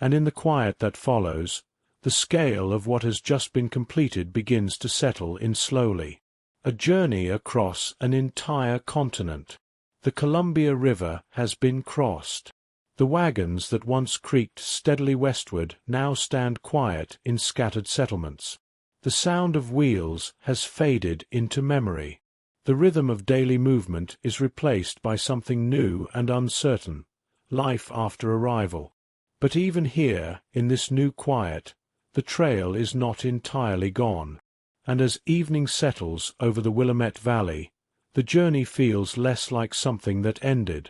And in the quiet that follows, the scale of what has just been completed begins to settle in slowly. A journey across an entire continent. The Columbia River has been crossed. The wagons that once creaked steadily westward now stand quiet in scattered settlements. The sound of wheels has faded into memory. The rhythm of daily movement is replaced by something new and uncertain, life after arrival. But even here, in this new quiet, the trail is not entirely gone. And as evening settles over the Willamette Valley, the journey feels less like something that ended,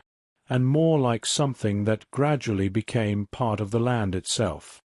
and more like something that gradually became part of the land itself.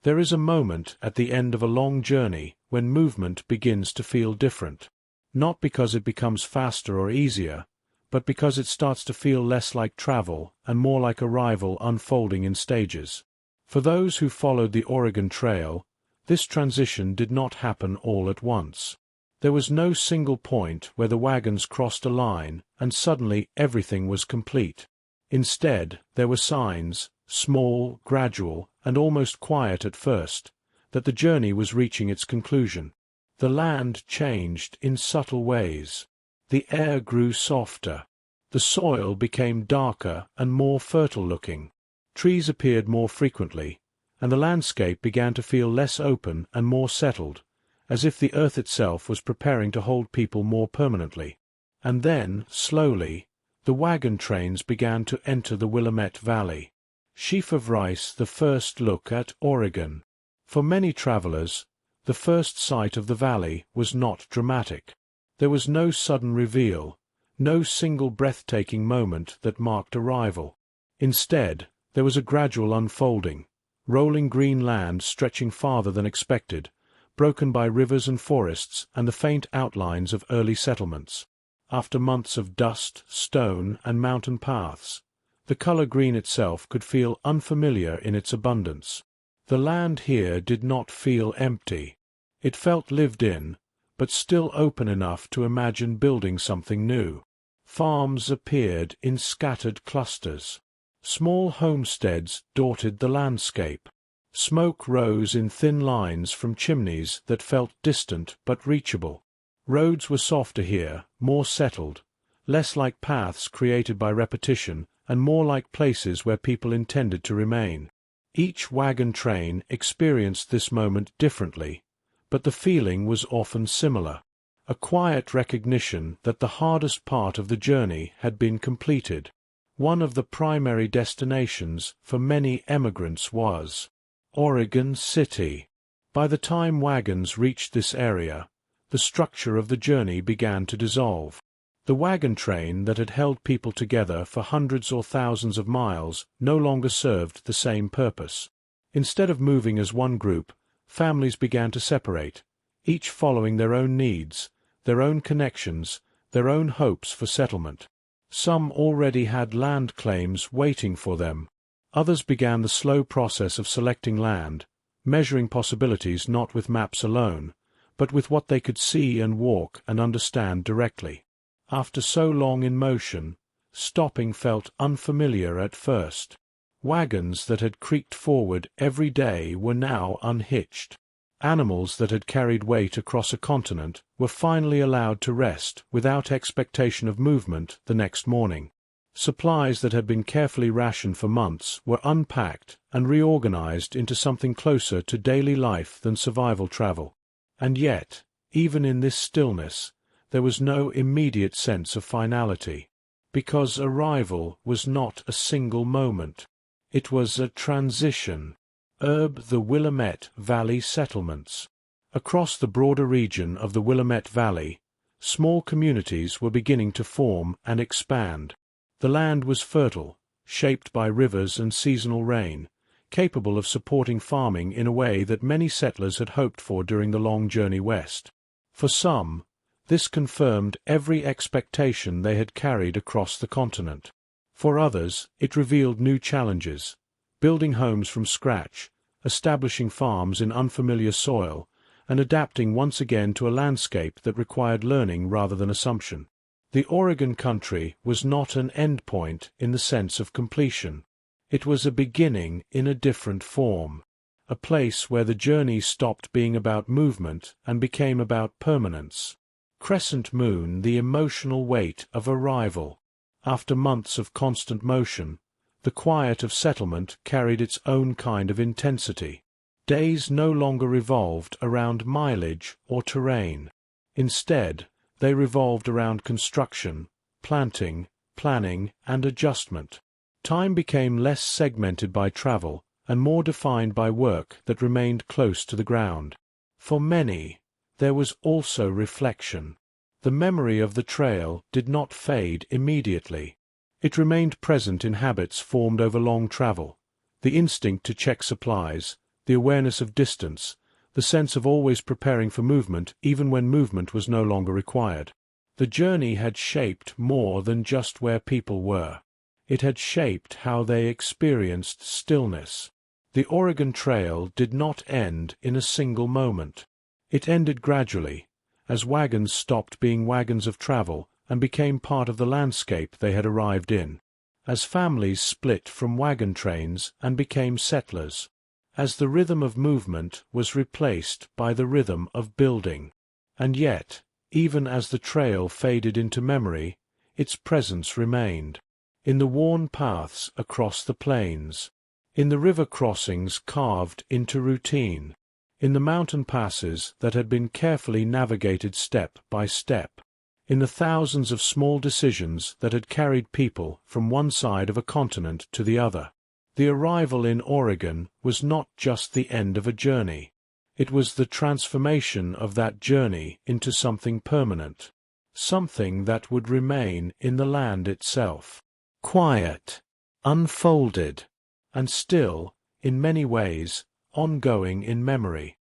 There is a moment at the end of a long journey when movement begins to feel different, not because it becomes faster or easier, but because it starts to feel less like travel and more like arrival unfolding in stages. For those who followed the Oregon Trail, this transition did not happen all at once. There was no single point where the wagons crossed a line and suddenly everything was complete. Instead, there were signs, small, gradual, and almost quiet at first, that the journey was reaching its conclusion. The land changed in subtle ways. The air grew softer. The soil became darker and more fertile-looking. Trees appeared more frequently, and the landscape began to feel less open and more settled, as if the earth itself was preparing to hold people more permanently. And then, slowly, the wagon trains began to enter the Willamette Valley. Sheaf of Rice, the first look at Oregon. For many travelers, the first sight of the valley was not dramatic. There was no sudden reveal, no single breathtaking moment that marked arrival. Instead, there was a gradual unfolding, rolling green land stretching farther than expected, broken by rivers and forests and the faint outlines of early settlements. After months of dust, stone, and mountain paths, the color green itself could feel unfamiliar in its abundance. The land here did not feel empty. It felt lived in, but still open enough to imagine building something new. Farms appeared in scattered clusters. Small homesteads dotted the landscape. Smoke rose in thin lines from chimneys that felt distant but reachable. Roads were softer here, more settled, less like paths created by repetition and more like places where people intended to remain. Each wagon train experienced this moment differently, but the feeling was often similar. A quiet recognition that the hardest part of the journey had been completed. One of the primary destinations for many emigrants was Oregon City. By the time wagons reached this area, the structure of the journey began to dissolve. The wagon train that had held people together for hundreds or thousands of miles no longer served the same purpose. Instead of moving as one group, families began to separate, each following their own needs, their own connections, their own hopes for settlement. Some already had land claims waiting for them. Others began the slow process of selecting land, measuring possibilities not with maps alone, but with what they could see and walk and understand directly. After so long in motion, stopping felt unfamiliar at first. Wagons that had creaked forward every day were now unhitched. Animals that had carried weight across a continent were finally allowed to rest without expectation of movement the next morning. Supplies that had been carefully rationed for months were unpacked and reorganized into something closer to daily life than survival travel. And yet, even in this stillness, there was no immediate sense of finality, because arrival was not a single moment. It was a transition. The Willamette Valley settlements. Across the broader region of the Willamette Valley, small communities were beginning to form and expand. The land was fertile, shaped by rivers and seasonal rain, capable of supporting farming in a way that many settlers had hoped for during the long journey west. For some, this confirmed every expectation they had carried across the continent. For others, it revealed new challenges, building homes from scratch, establishing farms in unfamiliar soil, and adapting once again to a landscape that required learning rather than assumption. The Oregon country was not an endpoint in the sense of completion. It was a beginning in a different form, a place where the journey stopped being about movement and became about permanence. Crescent Moon, the emotional weight of arrival. After months of constant motion, the quiet of settlement carried its own kind of intensity. Days no longer revolved around mileage or terrain. Instead, they revolved around construction, planting, planning, and adjustment. Time became less segmented by travel and more defined by work that remained close to the ground. For many, there was also reflection. The memory of the trail did not fade immediately. It remained present in habits formed over long travel, the instinct to check supplies, the awareness of distance, the sense of always preparing for movement even when movement was no longer required. The journey had shaped more than just where people were. It had shaped how they experienced stillness. The Oregon Trail did not end in a single moment. It ended gradually, as wagons stopped being wagons of travel and became part of the landscape they had arrived in, as families split from wagon trains and became settlers, as the rhythm of movement was replaced by the rhythm of building. And yet, even as the trail faded into memory, its presence remained. In the worn paths across the plains, in the river crossings carved into routine, in the mountain passes that had been carefully navigated step by step, in the thousands of small decisions that had carried people from one side of a continent to the other. The arrival in Oregon was not just the end of a journey. It was the transformation of that journey into something permanent, something that would remain in the land itself. Quiet, unfolded, and still, in many ways, ongoing in memory.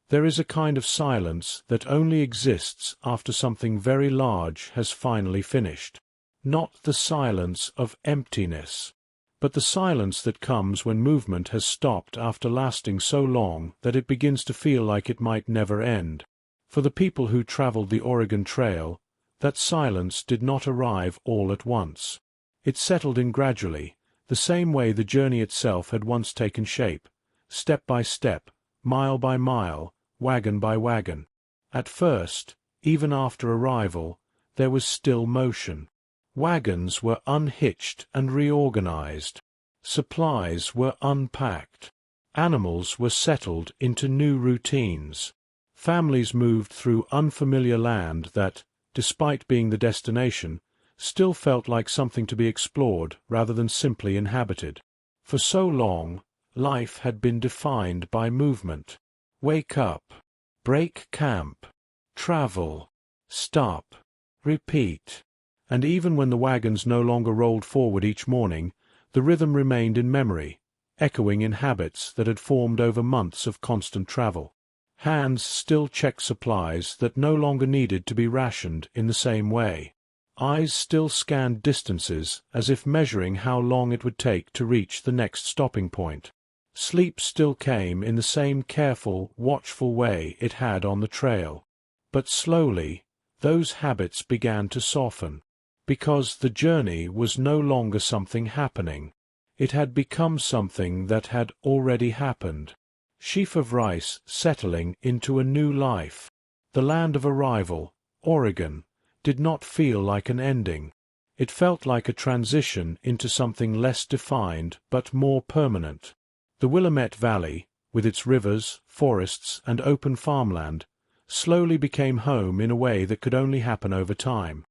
There is a kind of silence that only exists after something very large has finally finished. Not the silence of emptiness, but the silence that comes when movement has stopped after lasting so long that it begins to feel like it might never end. For the people who traveled the Oregon Trail, that silence did not arrive all at once. It settled in gradually, the same way the journey itself had once taken shape, step by step, mile by mile, wagon by wagon. At first, even after arrival, there was still motion. Wagons were unhitched and reorganized. Supplies were unpacked. Animals were settled into new routines. Families moved through unfamiliar land that, despite being the destination, still felt like something to be explored rather than simply inhabited. For so long, life had been defined by movement. Wake up, break camp, travel, stop, repeat. And even when the wagons no longer rolled forward each morning, the rhythm remained in memory, echoing in habits that had formed over months of constant travel. Hands still checked supplies that no longer needed to be rationed in the same way. Eyes still scanned distances as if measuring how long it would take to reach the next stopping point. Sleep still came in the same careful, watchful way it had on the trail. But slowly, those habits began to soften. Because the journey was no longer something happening. It had become something that had already happened. Sheaf of rice settling into a new life. The land of arrival, Oregon, did not feel like an ending. It felt like a transition into something less defined but more permanent. The Willamette Valley, with its rivers, forests, and open farmland, slowly became home in a way that could only happen over time.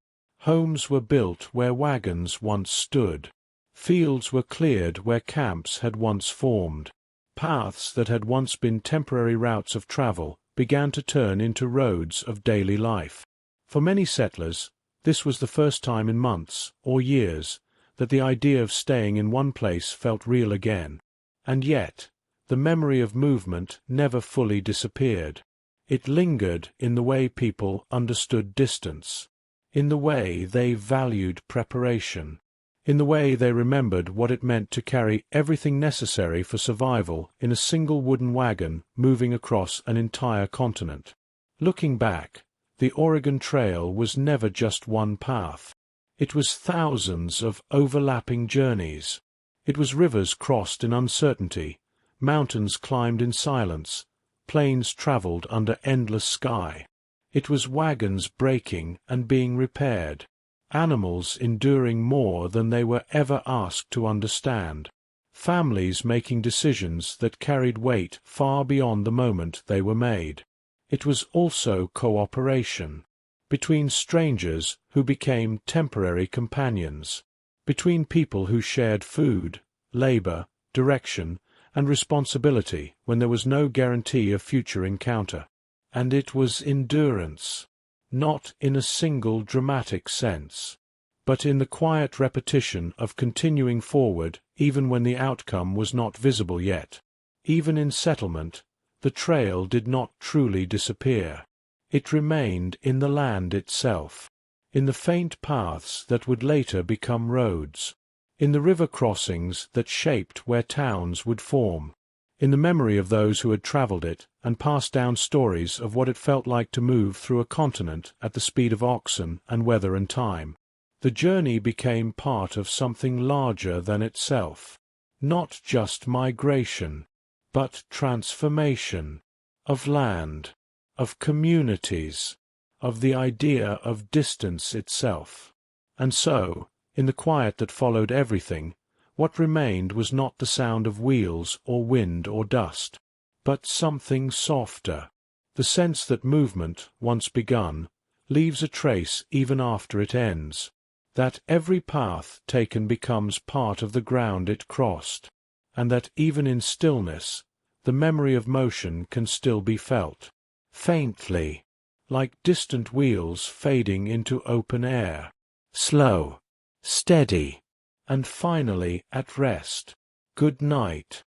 Homes were built where wagons once stood. Fields were cleared where camps had once formed. Paths that had once been temporary routes of travel began to turn into roads of daily life. For many settlers, this was the first time in months, or years, that the idea of staying in one place felt real again. And yet, the memory of movement never fully disappeared. It lingered in the way people understood distance, in the way they valued preparation, in the way they remembered what it meant to carry everything necessary for survival in a single wooden wagon moving across an entire continent. Looking back, The Oregon Trail was never just one path. It was thousands of overlapping journeys. It was rivers crossed in uncertainty, mountains climbed in silence, plains traveled under endless sky. It was wagons breaking and being repaired, animals enduring more than they were ever asked to understand, families making decisions that carried weight far beyond the moment they were made. It was also cooperation, between strangers who became temporary companions, between people who shared food, labor, direction, and responsibility when there was no guarantee of future encounter. And it was endurance, not in a single dramatic sense, but in the quiet repetition of continuing forward even when the outcome was not visible yet. Even in settlement, the trail did not truly disappear. It remained in the land itself, in the faint paths that would later become roads, in the river crossings that shaped where towns would form, in the memory of those who had traveled it and passed down stories of what it felt like to move through a continent at the speed of oxen and weather and time. The journey became part of something larger than itself, not just migration, but transformation, of land, of communities, of the idea of distance itself. And so, in the quiet that followed everything, what remained was not the sound of wheels or wind or dust, but something softer, the sense that movement, once begun, leaves a trace even after it ends, that every path taken becomes part of the ground it crossed, and that even in stillness, the memory of motion can still be felt, faintly, like distant wheels fading into open air, slow, steady, and finally at rest. Good night.